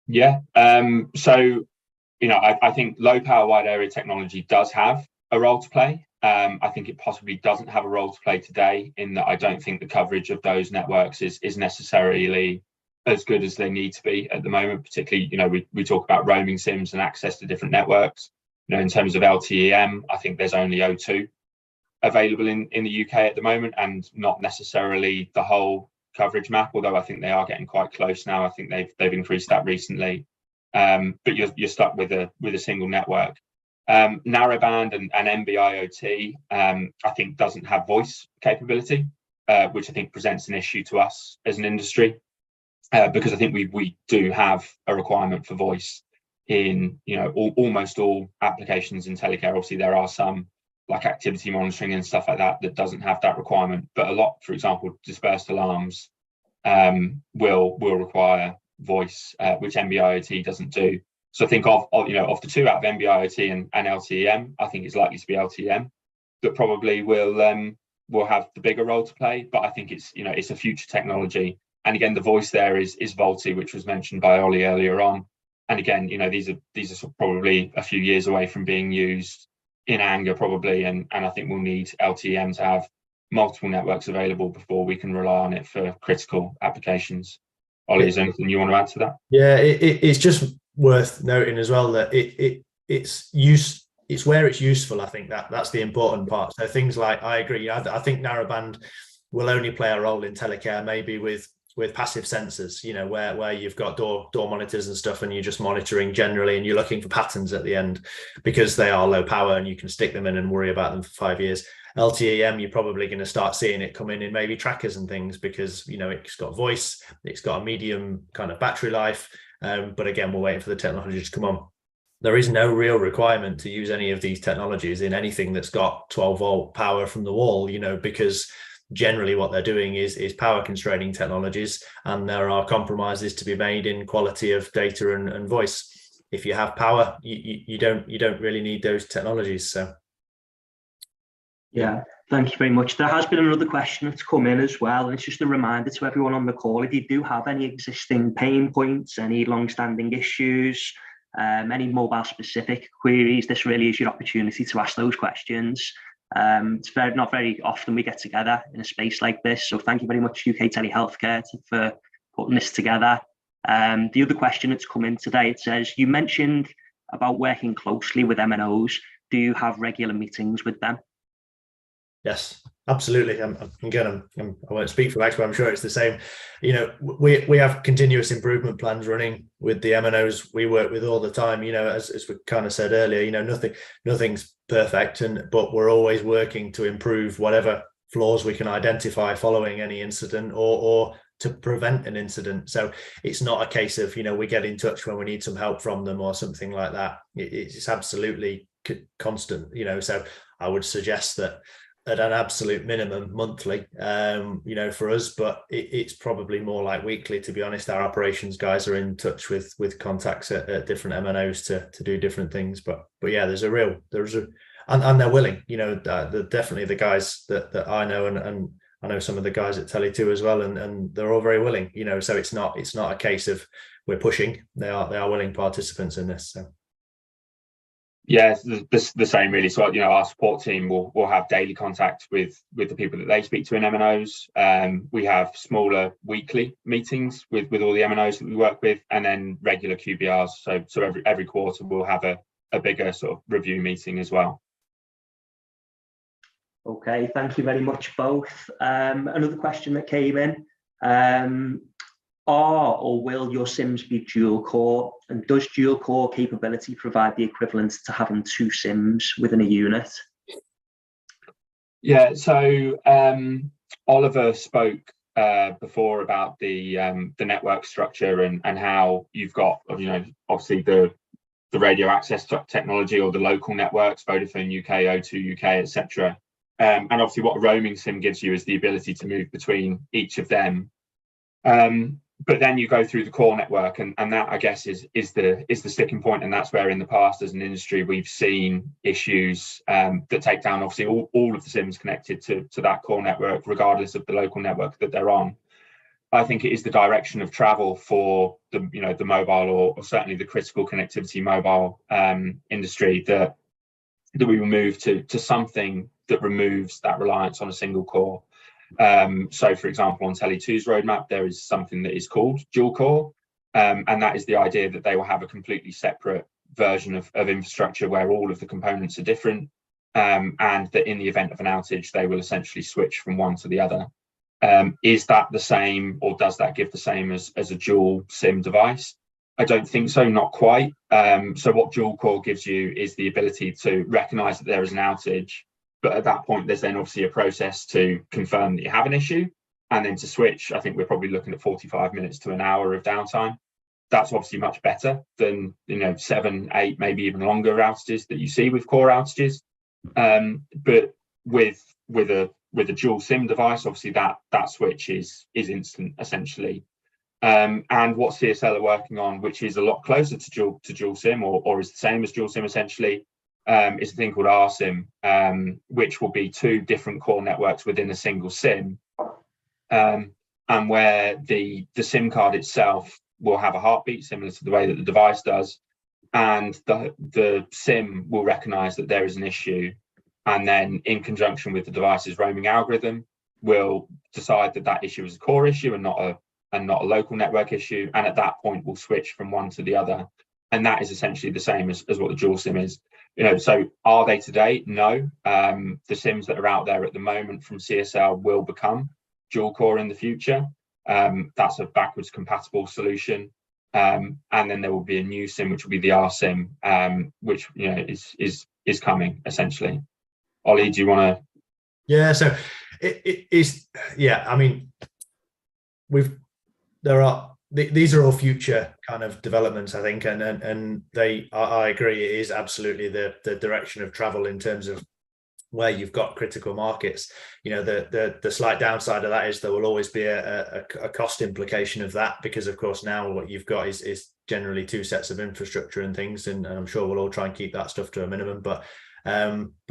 Yeah. So, I think low power wide area technology does have a role to play. I think it possibly doesn't have a role to play today, in that I don't think the coverage of those networks is necessarily as good as they need to be at the moment. Particularly, we talk about roaming SIMs and access to different networks. In terms of LTE-M, I think there's only O2 available in the UK at the moment, and not necessarily the whole coverage map, although I think they are getting quite close now. I think they've increased that recently, but you're stuck with a single network. Narrowband and NB-IoT I think doesn't have voice capability, which I think presents an issue to us as an industry, because I think we do have a requirement for voice in almost all applications in telecare. Obviously there are some, like activity monitoring and stuff like that, that doesn't have that requirement, but a lot, for example, dispersed alarms will require voice, which NB-IoT doesn't do. So I think of the two, out of NB-IoT and LTE-M, I think it's likely to be LTE-M that probably will have the bigger role to play. But I think it's a future technology. And again, the voice there is VoLTE, which was mentioned by Ollie earlier on. And again, these are probably a few years away from being used in anger probably, and I think we'll need LTE-M to have multiple networks available before we can rely on it for critical applications. Ollie, is there anything you want to add to that? Yeah, it's just worth noting as well that it's where it's useful. I think that's the important part. So things like, I agree, I think narrowband will only play a role in telecare, maybe with passive sensors, where you've got door monitors and stuff, and you're just monitoring generally, and you're looking for patterns at the end because they are low power and you can stick them in and worry about them for 5 years. LTE-M, you're probably going to start seeing it come in maybe trackers and things, because it's got voice, it's got a medium kind of battery life, but again, we're waiting for the technology to come on. There is no real requirement to use any of these technologies in anything that's got 12 volt power from the wall, because generally what they're doing is power constraining technologies, and there are compromises to be made in quality of data and voice. If you have power, you don't really need those technologies. So yeah, thank you very much. There has been another question that's come in as well, and it's just a reminder to everyone on the call, if you do have any existing pain points, any long-standing issues, any mobile specific queries, this really is your opportunity to ask those questions. It's not very often we get together in a space like this, so thank you very much UK Telehealthcare for putting this together. The other question that's come in today, it says, you mentioned about working closely with MNOs. Do you have regular meetings with them? Yes, absolutely. I won't speak for Max, but I'm sure it's the same. We have continuous improvement plans running with the MNOs we work with all the time. As we kind of said earlier, nothing's perfect, but we're always working to improve whatever flaws we can identify following any incident or to prevent an incident. So it's not a case of we get in touch when we need some help from them or something like that. It's absolutely constant. So I would suggest that at an absolute minimum monthly, for us, but it's probably more like weekly, to be honest. Our operations guys are in touch with contacts at different MNOs to do different things. But yeah, and they're willing. They're definitely the guys that I know, and I know some of the guys at Tele2 as well, and they're all very willing. So it's not a case of we're pushing. They are willing participants in this. So. Yeah, the same really. So our support team will have daily contact with the people that they speak to in MNOs. We have smaller weekly meetings with all the MNOs that we work with, and then regular QBRs. So every quarter we'll have a bigger sort of review meeting as well. Okay, thank you very much both. Another question that came in. Are or will your SIMs be dual core? And does dual core capability provide the equivalent to having 2 SIMs within a unit? Yeah, so Oliver spoke before about the network structure and how you've got, obviously the radio access technology or the local networks, Vodafone UK, O2 UK, etc. And obviously what a roaming SIM gives you is the ability to move between each of them. But then you go through the core network, and that, I guess, is the sticking point, and that's where in the past as an industry we've seen issues that take down obviously all of the SIMs connected to that core network, regardless of the local network that they're on. I think it is the direction of travel for the mobile or certainly the critical connectivity mobile industry that we will move to something that removes that reliance on a single core. So, for example, on Tele2's roadmap, there is something that is called dual core, and that is the idea that they will have a completely separate version of infrastructure where all of the components are different, and that in the event of an outage, they will essentially switch from one to the other. Is that the same, or does that give the same as a dual SIM device? I don't think so, not quite. So what dual core gives you is the ability to recognize that there is an outage. But at that point, there's then obviously a process to confirm that you have an issue, and then to switch. I think we're probably looking at 45 minutes to an hour of downtime. That's obviously much better than 7, 8, maybe even longer outages that you see with core outages. But with a dual SIM device, obviously that switch is instant essentially. And what CSL are working on, which is a lot closer to dual SIM or is the same as dual SIM essentially, is a thing called RSIM, which will be 2 different core networks within a single SIM, and where the SIM card itself will have a heartbeat similar to the way that the device does, and the SIM will recognize that there is an issue, and then in conjunction with the device's roaming algorithm will decide that issue is a core issue and not a local network issue, and at that point we'll switch from one to the other, and that is essentially the same as what the dual SIM is. So are they today? No. The SIMs that are out there at the moment from CSL will become dual core in the future. That's a backwards compatible solution. And then there will be a new SIM, which will be the RSIM, which is coming essentially. Ollie, do you want to? Yeah. So it is. Yeah. I mean, these are all future kind of developments, I think, and I agree, it is absolutely the direction of travel in terms of where you've got critical markets. The slight downside of that is there will always be a cost implication of that, because of course now what you've got is generally 2 sets of infrastructure and things, and I'm sure we'll all try and keep that stuff to a minimum. But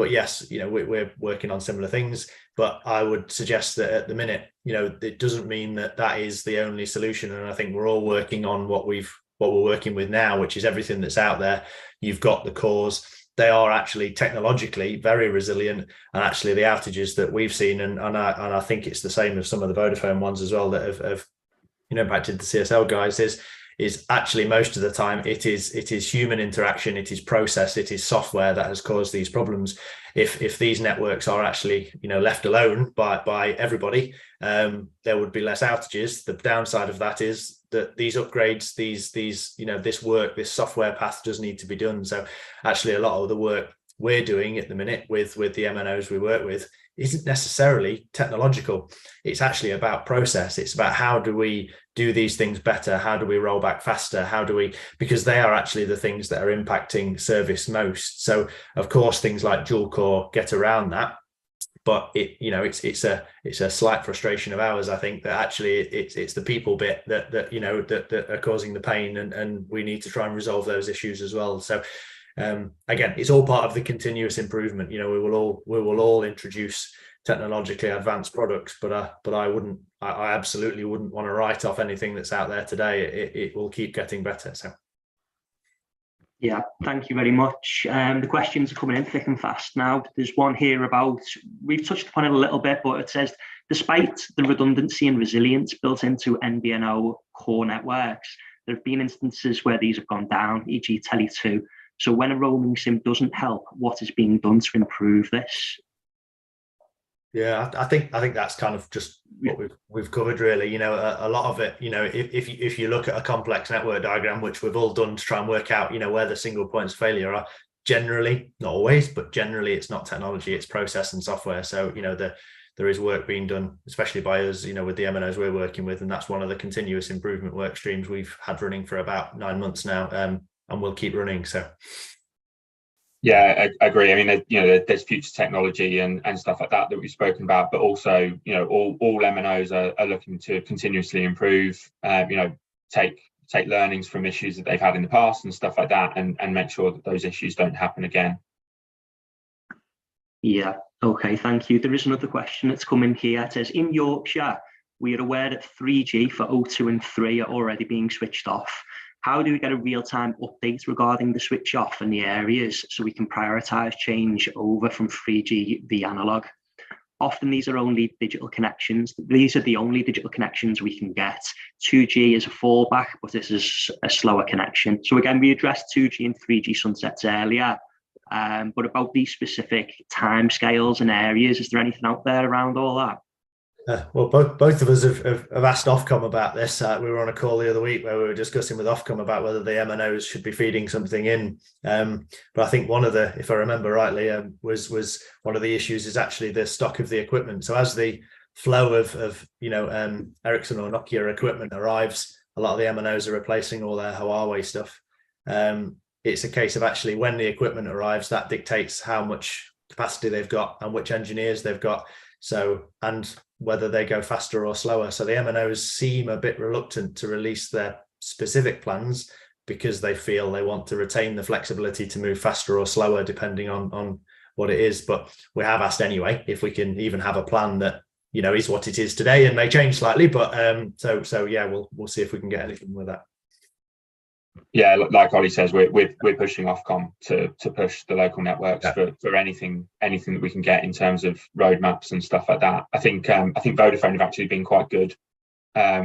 yes, we're working on similar things, but I would suggest that at the minute, it doesn't mean that is the only solution. And I think we're all working on what we're working with now, which is everything that's out there. You've got the cores. They are actually technologically very resilient, and actually the outages that we've seen, and I think it's the same as some of the Vodafone ones as well that have impacted the CSL guys, is actually most of the time it is human interaction, it is process, it is software that has caused these problems. If these networks are actually left alone by everybody, there would be less outages. The downside of that is that these upgrades, this software path does need to be done. So actually a lot of the work we're doing at the minute with the MNOs we work with isn't necessarily technological. It's actually about process. It's about how do we do these things better? How do we roll back faster? Because they are actually the things that are impacting service most. So of course, things like dual core get around that, but it's a slight frustration of ours, I think, that actually it's the people bit that are causing the pain, and we need to try and resolve those issues as well. So again, it's all part of the continuous improvement. We will all introduce technologically advanced products, but I absolutely wouldn't want to write off anything that's out there today. It will keep getting better. So yeah, thank you very much. The questions are coming in thick and fast now. There's one here about, we've touched upon it a little bit, but it says, despite the redundancy and resilience built into MVNO core networks, there have been instances where these have gone down, e.g. Tele2. So when a roaming SIM doesn't help, what is being done to improve this? Yeah, I think that's kind of just what we've covered really. You know, a lot of it. You know, if you look at a complex network diagram, which we've all done to try and work out, you know, where the single points of failure are. Generally, not always, but generally, it's not technology, it's process and software. So, you know, there is work being done, especially by us, you know, with the MNOs we're working with, and that's one of the continuous improvement work streams we've had running for about 9 months now, and we'll keep running. So. Yeah, I agree. I mean, you know, there's future technology and stuff like that we've spoken about, but also, you know, all MNOs are looking to continuously improve. You know, take learnings from issues that they've had in the past and stuff like that, and make sure that those issues don't happen again. Yeah. Okay. Thank you. There is another question that's come in here. It says, in Yorkshire, we are aware that 3G for O2 and 3 are already being switched off. How do we get a real-time update regarding the switch off in the areas so we can prioritise change over from 3G via analog? Often these are only digital connections. These are the only digital connections we can get. 2G is a fallback, but this is a slower connection. So again, we addressed 2G and 3G sunsets earlier, but about these specific timescales and areas, is there anything out there around all that? Well, both of us have asked Ofcom about this. We were on a call the other week where we were discussing with Ofcom about whether the MNOs should be feeding something in. But I think one of the, if I remember rightly, was one of the issues is actually the stock of the equipment. So as the flow of you know, Ericsson or Nokia equipment arrives, a lot of the MNOs are replacing all their Huawei stuff. It's a case of actually when the equipment arrives, that dictates how much capacity they've got and which engineers they've got. So, and whether they go faster or slower. So the MNOs seem a bit reluctant to release their specific plans because they feel they want to retain the flexibility to move faster or slower depending on what it is. But we have asked anyway if we can even have a plan that, you know, is what it is today and may change slightly. But so yeah, we'll see if we can get anything with that. Yeah, like Ollie says, we're pushing Ofcom to push the local networks for anything that we can get in terms of roadmaps and stuff like that. I think Vodafone have actually been quite good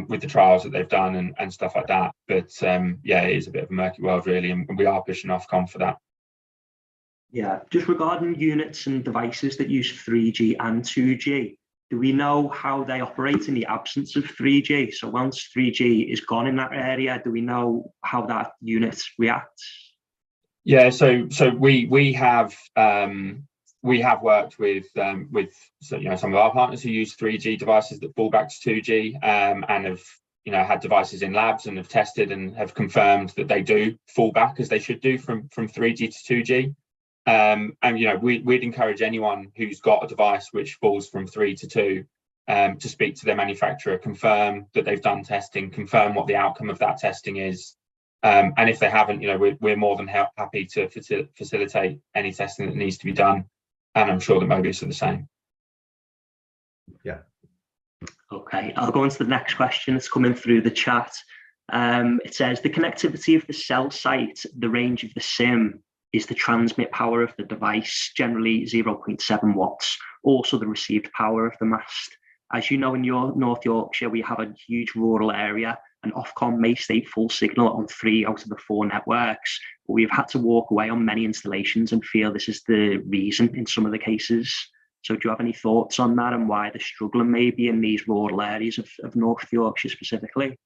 with the trials that they've done and stuff like that. But yeah, it is a bit of a murky world really, and we are pushing Ofcom for that. Yeah, just regarding units and devices that use 3G and 2G, do we know how they operate in the absence of 3G? So once 3G is gone in that area, do we know how that unit reacts? Yeah, so we have worked with so, you know, some of our partners who use 3G devices that fall back to 2G and have, you know, had devices in labs and have tested and have confirmed that they do fall back as they should do from 3G to 2G. And you know, we'd encourage anyone who's got a device which falls from 3 to 2 to speak to their manufacturer, confirm that they've done testing, confirm what the outcome of that testing is, and if they haven't, you know, we're more than happy to facilitate any testing that needs to be done, and I'm sure that Mobius are the same. Yeah. Okay, I'll go on to the next question. It's coming through the chat. It says the connectivity of the cell site, the range of the SIM, is the transmit power of the device, generally 0.7 watts, also the received power of the mast. As you know, in North Yorkshire, we have a huge rural area, and Ofcom may state full signal on 3 out of the 4 networks, but we've had to walk away on many installations and feel this is the reason in some of the cases. So do you have any thoughts on that and why they're struggling maybe in these rural areas of North Yorkshire specifically?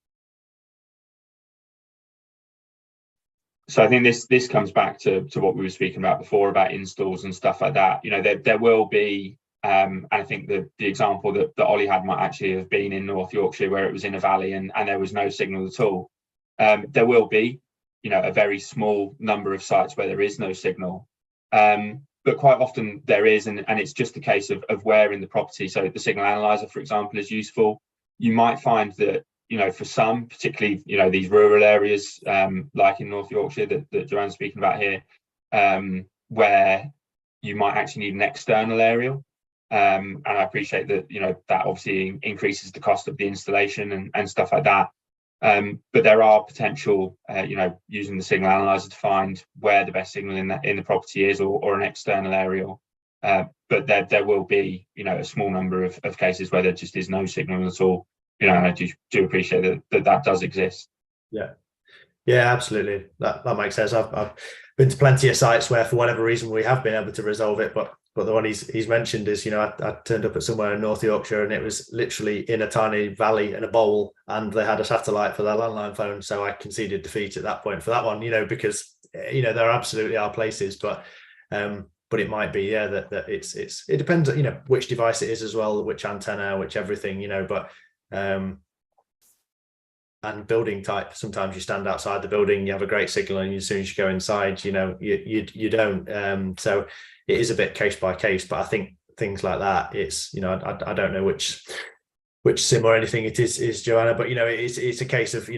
So I think this comes back to what we were speaking about before about installs and stuff like that. You know, there will be, and I think the example that Ollie had might actually have been in North Yorkshire where it was in a valley and there was no signal at all. There will be, you know, a very small number of sites where there is no signal. But quite often there is, and it's just a case of where in the property. So the signal analyzer, for example, is useful. You might find that, you know, for some, particularly, you know, these rural areas, like in North Yorkshire that Joanne's speaking about here, where you might actually need an external aerial. And I appreciate that, you know, that obviously increases the cost of the installation and stuff like that. But there are potential, you know, using the signal analyzer to find where the best signal in the property is or an external aerial. But there will be, you know, a small number of cases where there just is no signal at all. You know, and I do appreciate that does exist. Yeah, absolutely. That makes sense. I've been to plenty of sites where, for whatever reason, we have been able to resolve it, but But the one he's mentioned is, I turned up at somewhere in North Yorkshire and it was literally in a tiny valley in a bowl, and they had a satellite for their landline phone. So I conceded defeat at that point for that one, because there absolutely are places, but it might be, that it depends, which device it is as well, which antenna, which everything, but and building type. Sometimes you stand outside the building, you have a great signal, and as soon as you go inside, you don't. So it is a bit case by case, but I think things like that, it's, I don't know which sim or anything it is, Joanna, but it's a case of,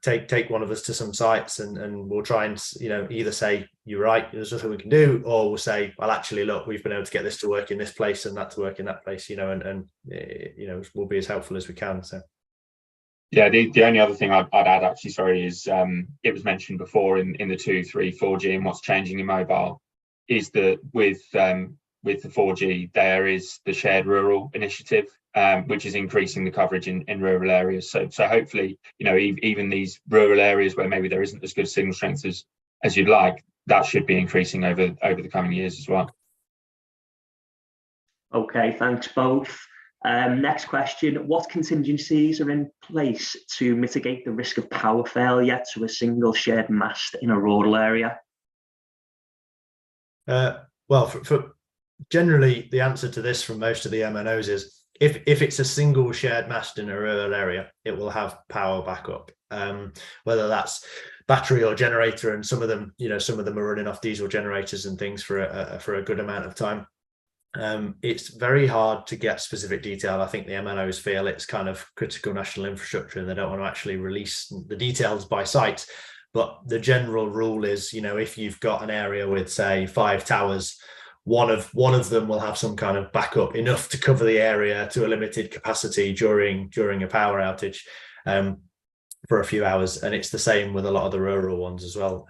take one of us to some sites and we'll try and, either say, you're right, there's nothing we can do, or we'll say, well, actually, look, we've been able to get this to work in this place and that to work in that place, and we'll be as helpful as we can. So. Yeah, the only other thing I'd add, actually, sorry, is it was mentioned before in the 2, 3, 4G and what's changing in mobile is that with the 4G, there is the shared rural initiative, which is increasing the coverage in rural areas. So hopefully, even these rural areas where maybe there isn't as good signal strength as you'd like, that should be increasing over the coming years as well. Okay, thanks both. Next question, what contingencies are in place to mitigate the risk of power failure to a single shared mast in a rural area? Well, for generally, the answer to this from most of the MNOs is if it's a single shared mast in a rural area, it will have power backup, whether that's battery or generator, and some of them are running off diesel generators and things for a good amount of time. It's very hard to get specific detail. I think the MNOs feel it's kind of critical national infrastructure and they don't want to actually release the details by site. But the general rule is, if you've got an area with, say, 5 towers, one of them will have some kind of backup enough to cover the area to a limited capacity during a power outage for a few hours. And it's the same with a lot of the rural ones as well.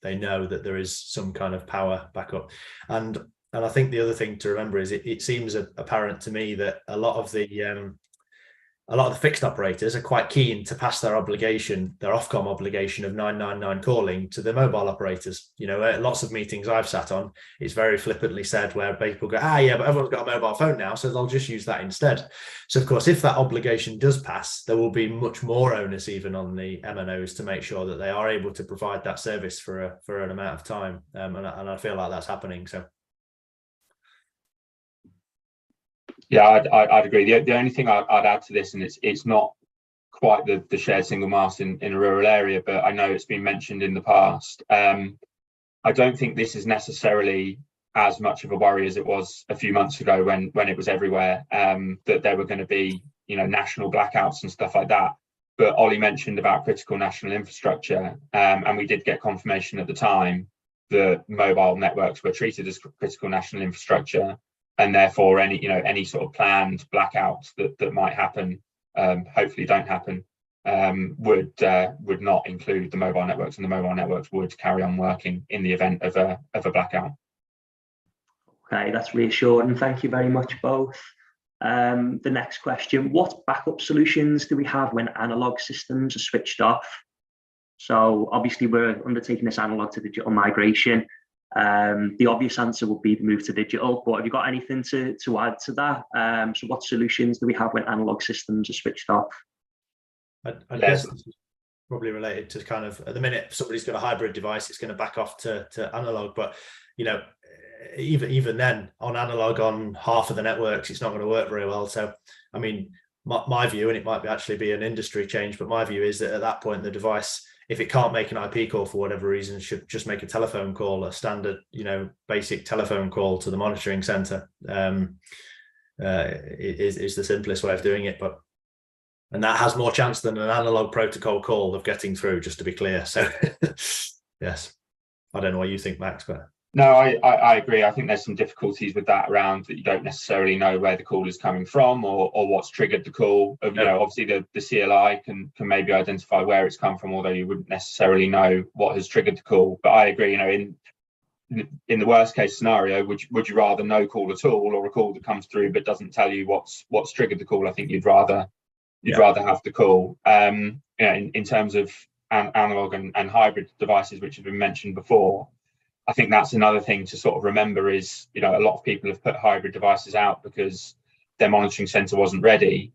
They know that there is some kind of power backup. And I think the other thing to remember is it seems apparent to me that a lot of the fixed operators are quite keen to pass their Ofcom obligation of 999 calling to the mobile operators. Lots of meetings I've sat on, it's very flippantly said where people go, yeah, but everyone's got a mobile phone now, so they'll just use that instead. So of course, if that obligation does pass, there will be much more onus even on the MNOs to make sure that they are able to provide that service for an amount of time. And I feel like that's happening. So. Yeah, I'd agree. The only thing I'd add to this, and it's not quite the shared single mast in a rural area, but I know it's been mentioned in the past. I don't think this is necessarily as much of a worry as it was a few months ago when it was everywhere, that there were going to be national blackouts and stuff like that. But Ollie mentioned about critical national infrastructure, and we did get confirmation at the time that mobile networks were treated as critical national infrastructure. And therefore, any sort of planned blackouts that might happen, hopefully don't happen, would not include the mobile networks, and the mobile networks would carry on working in the event of a blackout. Okay, that's reassuring. Thank you very much, both. The next question: what backup solutions do we have when analog systems are switched off? So obviously, we're undertaking this analog to digital migration. The obvious answer would be the move to digital, but have you got anything to add to that? So what solutions do we have when analog systems are switched off? I guess this is probably related to kind of, at the minute, if somebody's got a hybrid device, it's going to back off to analog, but even then, on analog on half of the networks, it's not going to work very well. So I mean, my view, and it might actually be an industry change, but my view is that at that point the device, if it can't make an IP call for whatever reason, should just make a telephone call, a standard, basic telephone call to the monitoring center. Is the simplest way of doing it, and that has more chance than an analog protocol call of getting through, just to be clear. So yes, I don't know what you think, Max, but. No, I agree. I think there's some difficulties with that around that you don't necessarily know where the call is coming from or what's triggered the call. Obviously the CLI can maybe identify where it's come from, although you wouldn't necessarily know what has triggered the call. But I agree, in the worst case scenario, would you rather no call at all, or a call that comes through but doesn't tell you what's triggered the call? I think you'd rather have the call. In terms of analog and hybrid devices, which have been mentioned before, I think that's another thing to sort of remember is, a lot of people have put hybrid devices out because their monitoring center wasn't ready.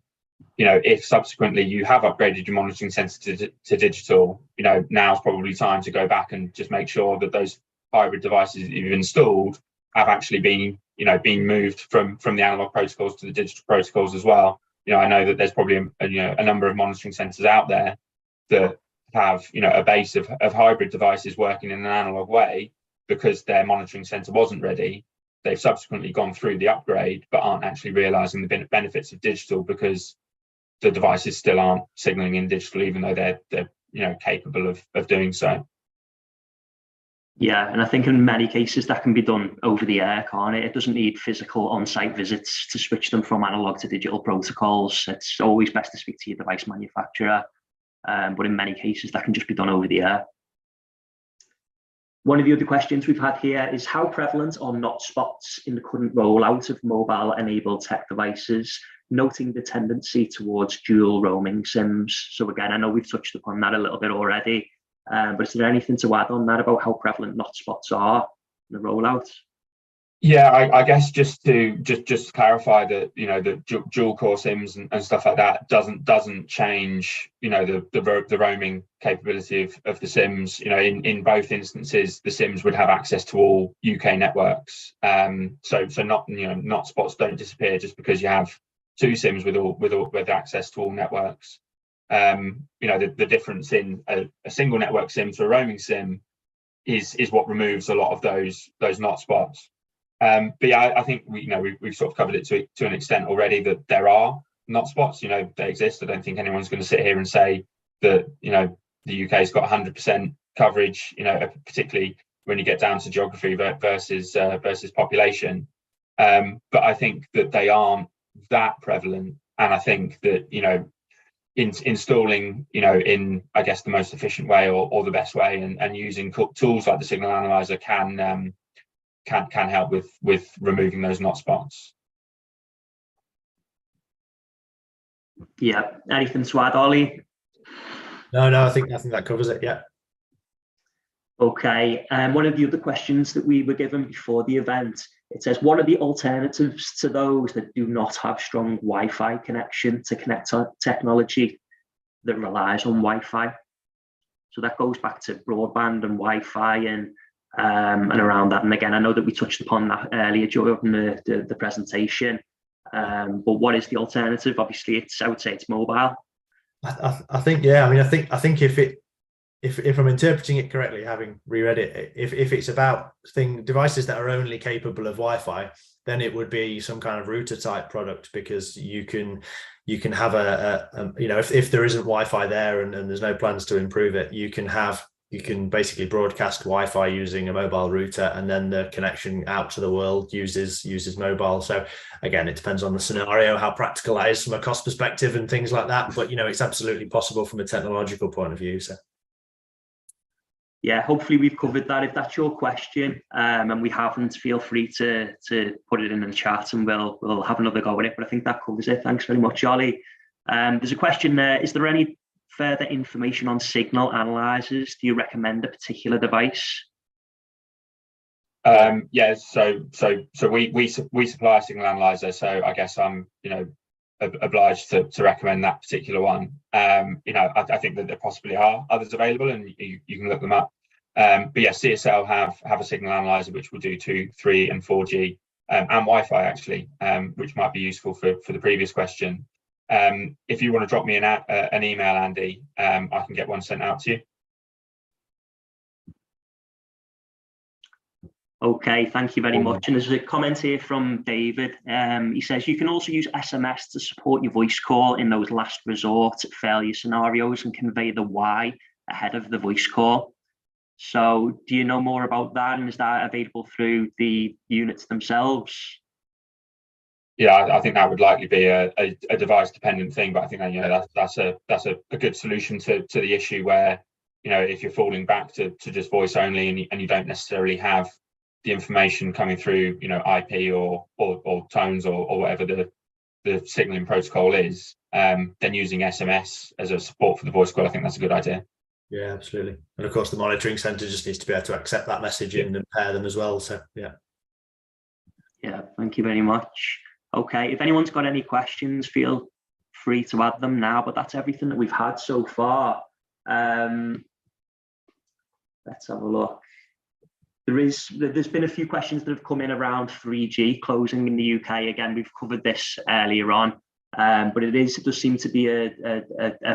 If subsequently you have upgraded your monitoring center to digital, now's probably time to go back and just make sure that those hybrid devices that you've installed have actually been moved from the analog protocols to the digital protocols as well. I know that there's probably a number of monitoring centers out there that have a base of hybrid devices working in an analog way because their monitoring center wasn't ready. They've subsequently gone through the upgrade but aren't actually realizing the benefits of digital because the devices still aren't signaling in digital, even though they're capable of doing so. Yeah, and I think in many cases that can be done over the air, can't it? It doesn't need physical on-site visits to switch them from analog to digital protocols. It's always best to speak to your device manufacturer, but in many cases that can just be done over the air. One of the other questions we've had here is how prevalent are not spots in the current rollout of mobile-enabled tech devices, noting the tendency towards dual roaming SIMs? So again, I know we've touched upon that a little bit already, but is there anything to add on that about how prevalent not spots are in the rollout? Yeah, I guess just to clarify that the dual core SIMs and stuff like that doesn't change the roaming capability of the SIMs. In both instances the SIMs would have access to all UK networks. So not spots don't disappear just because you have two SIMs with access to all networks. The difference in a single network SIM to a roaming SIM is what removes a lot of those not spots. But yeah, I think we've sort of covered it to an extent already that there are not spots. They exist. I don't think anyone's going to sit here and say that the UK's got 100% coverage. Particularly when you get down to geography versus population. But I think that they aren't that prevalent, and I think that installing in I guess the most efficient way or the best way and using tools like the signal analyzer can help with removing those not spots. Yeah, anything to add, Ollie? No, I think that covers it. Yeah. Okay, one of the other questions that we were given before the event, it says, what are the alternatives to those that do not have strong Wi-Fi connection to connect to technology that relies on Wi-Fi? So that goes back to broadband and Wi-Fi and around that. And again, I know that we touched upon that earlier during the presentation, but what is the alternative? Obviously, I would say it's mobile. I think, yeah. I mean, I think if I'm interpreting it correctly, having reread it, if it's about devices that are only capable of Wi-Fi, then it would be some kind of router type product, because you can have if there isn't Wi-Fi there and there's no plans to improve it, you can basically broadcast Wi-Fi using a mobile router, and then the connection out to the world uses mobile. So again, it depends on the scenario, how practical that is from a cost perspective and things like that. But it's absolutely possible from a technological point of view. So yeah, hopefully we've covered that. If that's your question and we haven't, feel free to put it in the chat and we'll have another go at it. But I think that covers it. Thanks very much, Ollie. There's a question there. Is there any further information on signal analyzers? Do you recommend a particular device? Yeah, so we supply a signal analyzer, so I guess I'm obliged to recommend that particular one. I think that there possibly are others available, and you can look them up. But yeah, CSL have a signal analyzer which will do 2, 3, and 4G and Wi-Fi actually, which might be useful for the previous question. If you want to drop me an email, Andy, I can get one sent out to you. Okay, thank you very much. And there's a comment here from David. He says, you can also use SMS to support your voice call in those last resort failure scenarios and convey the why ahead of the voice call. So do you know more about that? And is that available through the units themselves? Yeah, I think that would likely be a device dependent thing, but I think that's a good solution to the issue where, if you're falling back to just voice only and you don't necessarily have the information coming through, IP or tones or whatever the signaling protocol is, then using SMS as a support for the voice call, I think that's a good idea. Yeah, absolutely. And of course, the monitoring centre just needs to be able to accept that message in and pair them as well. So, yeah. Yeah, thank you very much. Okay, if anyone's got any questions, feel free to add them now, but that's everything that we've had so far. Let's have a look. There's been a few questions that have come in around 3G closing in the UK. Again, we've covered this earlier on, but it does seem to be a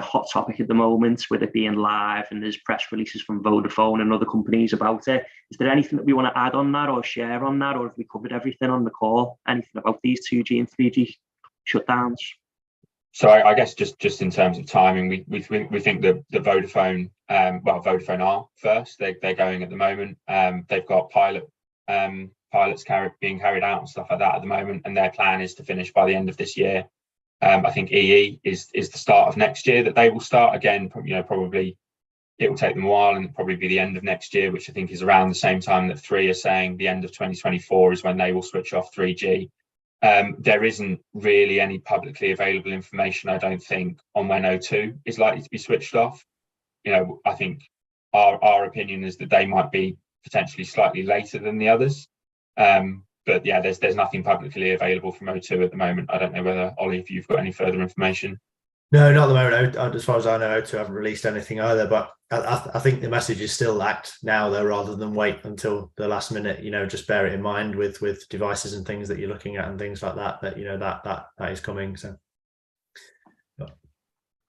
hot topic at the moment, with it being live, and there's press releases from Vodafone and other companies about it. Is there anything that we want to add on that or share on that, or have we covered everything on the call? Anything about these 2G and 3G shutdowns? So I guess just in terms of timing, we think that the Vodafone, Vodafone are first. They're going at the moment. They've got pilots being carried out and stuff like that at the moment, and their plan is to finish by the end of this year. I think EE is the start of next year that they will start again. Probably it will take them a while, and probably be the end of next year, which I think is around the same time that 3 are saying the end of 2024 is when they will switch off 3G. There isn't really any publicly available information, I don't think, on when O2 is likely to be switched off. I think our opinion is that they might be potentially slightly later than the others. But yeah, there's nothing publicly available from O2 at the moment. I don't know whether, Ollie, if you've got any further information. No, not at the moment. As far as I know, O2 haven't released anything either. But I think the message is still act now, though, rather than wait until the last minute. Just bear it in mind with devices and things that you're looking at and things like that. That is coming. So.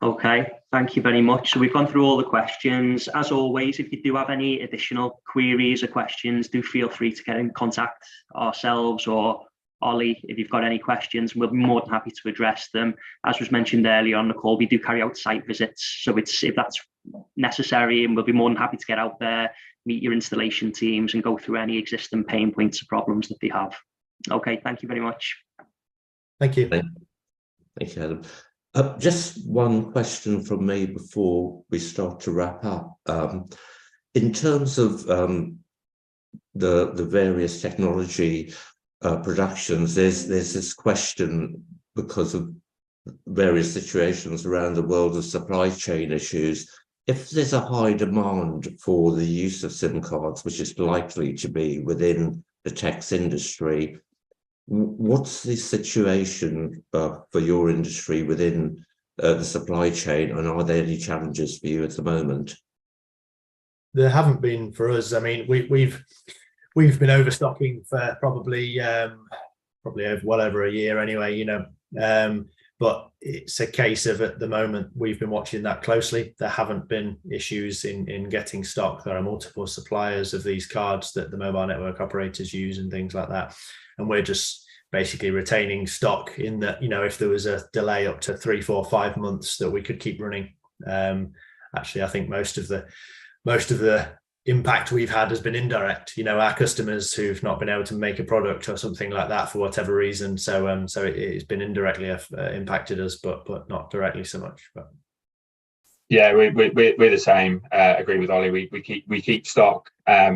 Okay, thank you very much. So we've gone through all the questions. As always, if you do have any additional queries or questions, do feel free to get in contact ourselves or Ollie if you've got any questions. We'll be more than happy to address them. As was mentioned earlier on the call, we do carry out site visits, so if that's necessary, and we'll be more than happy to get out there, meet your installation teams, and go through any existing pain points or problems that they have. Okay, thank you very much. Thank you. Thank you, Adam. Just one question from me before we start to wrap up. In terms of the various technology productions, there's this question, because of various situations around the world of supply chain issues. If there's a high demand for the use of SIM cards, which is likely to be within the TECS industry, what's the situation for your industry within the supply chain, and are there any challenges for you at the moment? There haven't been for us. I mean, we've been overstocking for probably well over a year anyway, but it's a case of, at the moment, we've been watching that closely. There haven't been issues in getting stock. There are multiple suppliers of these cards that the mobile network operators use and things like that, and we're just basically retaining stock in that, if there was a delay up to 3, 4, 5 months, that we could keep running. Actually, I think most of the impact we've had has been indirect. Our customers who've not been able to make a product or something like that for whatever reason. So it's been indirectly impacted us, but not directly so much. But yeah, we're the same. Agree with Ollie. We keep stock.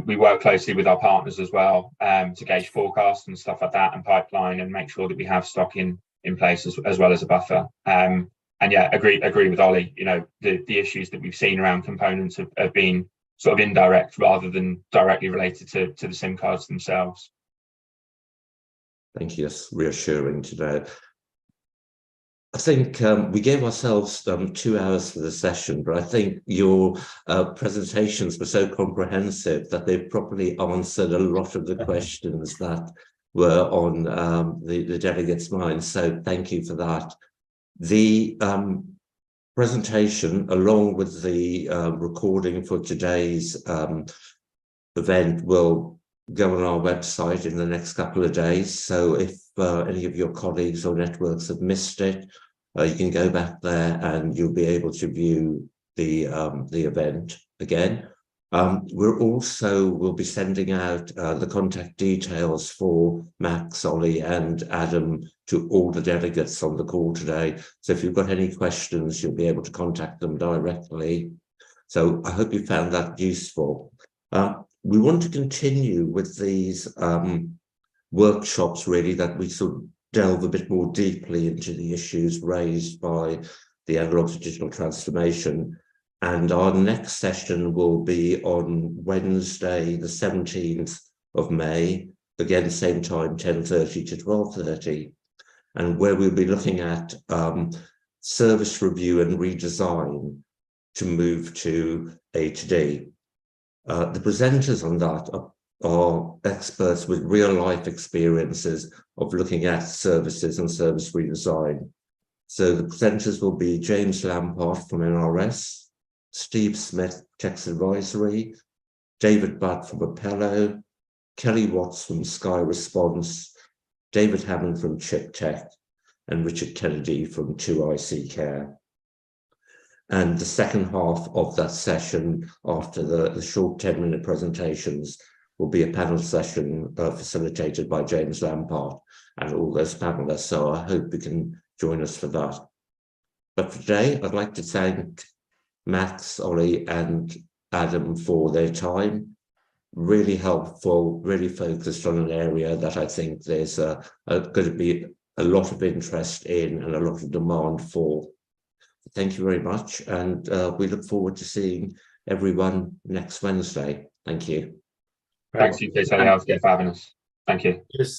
We work closely with our partners as well to gauge forecasts and stuff like that, and pipeline, and make sure that we have stock in place as well as a buffer. And yeah, agree with Ollie. The issues that we've seen around components have been sort of indirect rather than directly related to the SIM cards themselves. Thank you. That's reassuring to know. I think we gave ourselves 2 hours for the session, but I think your presentations were so comprehensive that they've probably answered a lot of the questions that were on the delegates' minds. So thank you for that. The presentation, along with the recording for today's event, will go on our website in the next couple of days. So if any of your colleagues or networks have missed it, you can go back there and you'll be able to view the event again. We'll be sending out the contact details for Max, Ollie and Adam to all the delegates on the call today. So if you've got any questions, you'll be able to contact them directly. So I hope you found that useful. We want to continue with these workshops, really, that we sort of delve a bit more deeply into the issues raised by the analog to digital transformation. And our next session will be on Wednesday, the 17th of May, again, same time, 10:30 to 12:30, and where we'll be looking at service review and redesign to move to A to D. The presenters on that are experts with real life experiences of looking at services and service redesign. So the presenters will be James Lampard from NRS, Steve Smith, TECS Advisory, David Butt from Appello, Kelly Watts from Sky Response, David Hammond from Chip Tech, and Richard Kennedy from 2IC Care. And the second half of that session, after the short 10-minute presentations, will be a panel session facilitated by James Lampard and all those panelists. So I hope you can join us for that. But for today, I'd like to thank Max, Ollie, and Adam for their time. Really helpful, really focused on an area that I think there's going to be a lot of interest in and a lot of demand for. Thank you very much, and we look forward to seeing everyone next Wednesday. Thank you. Thanks, UK Telehealth, for having us. Thank you. Cheers.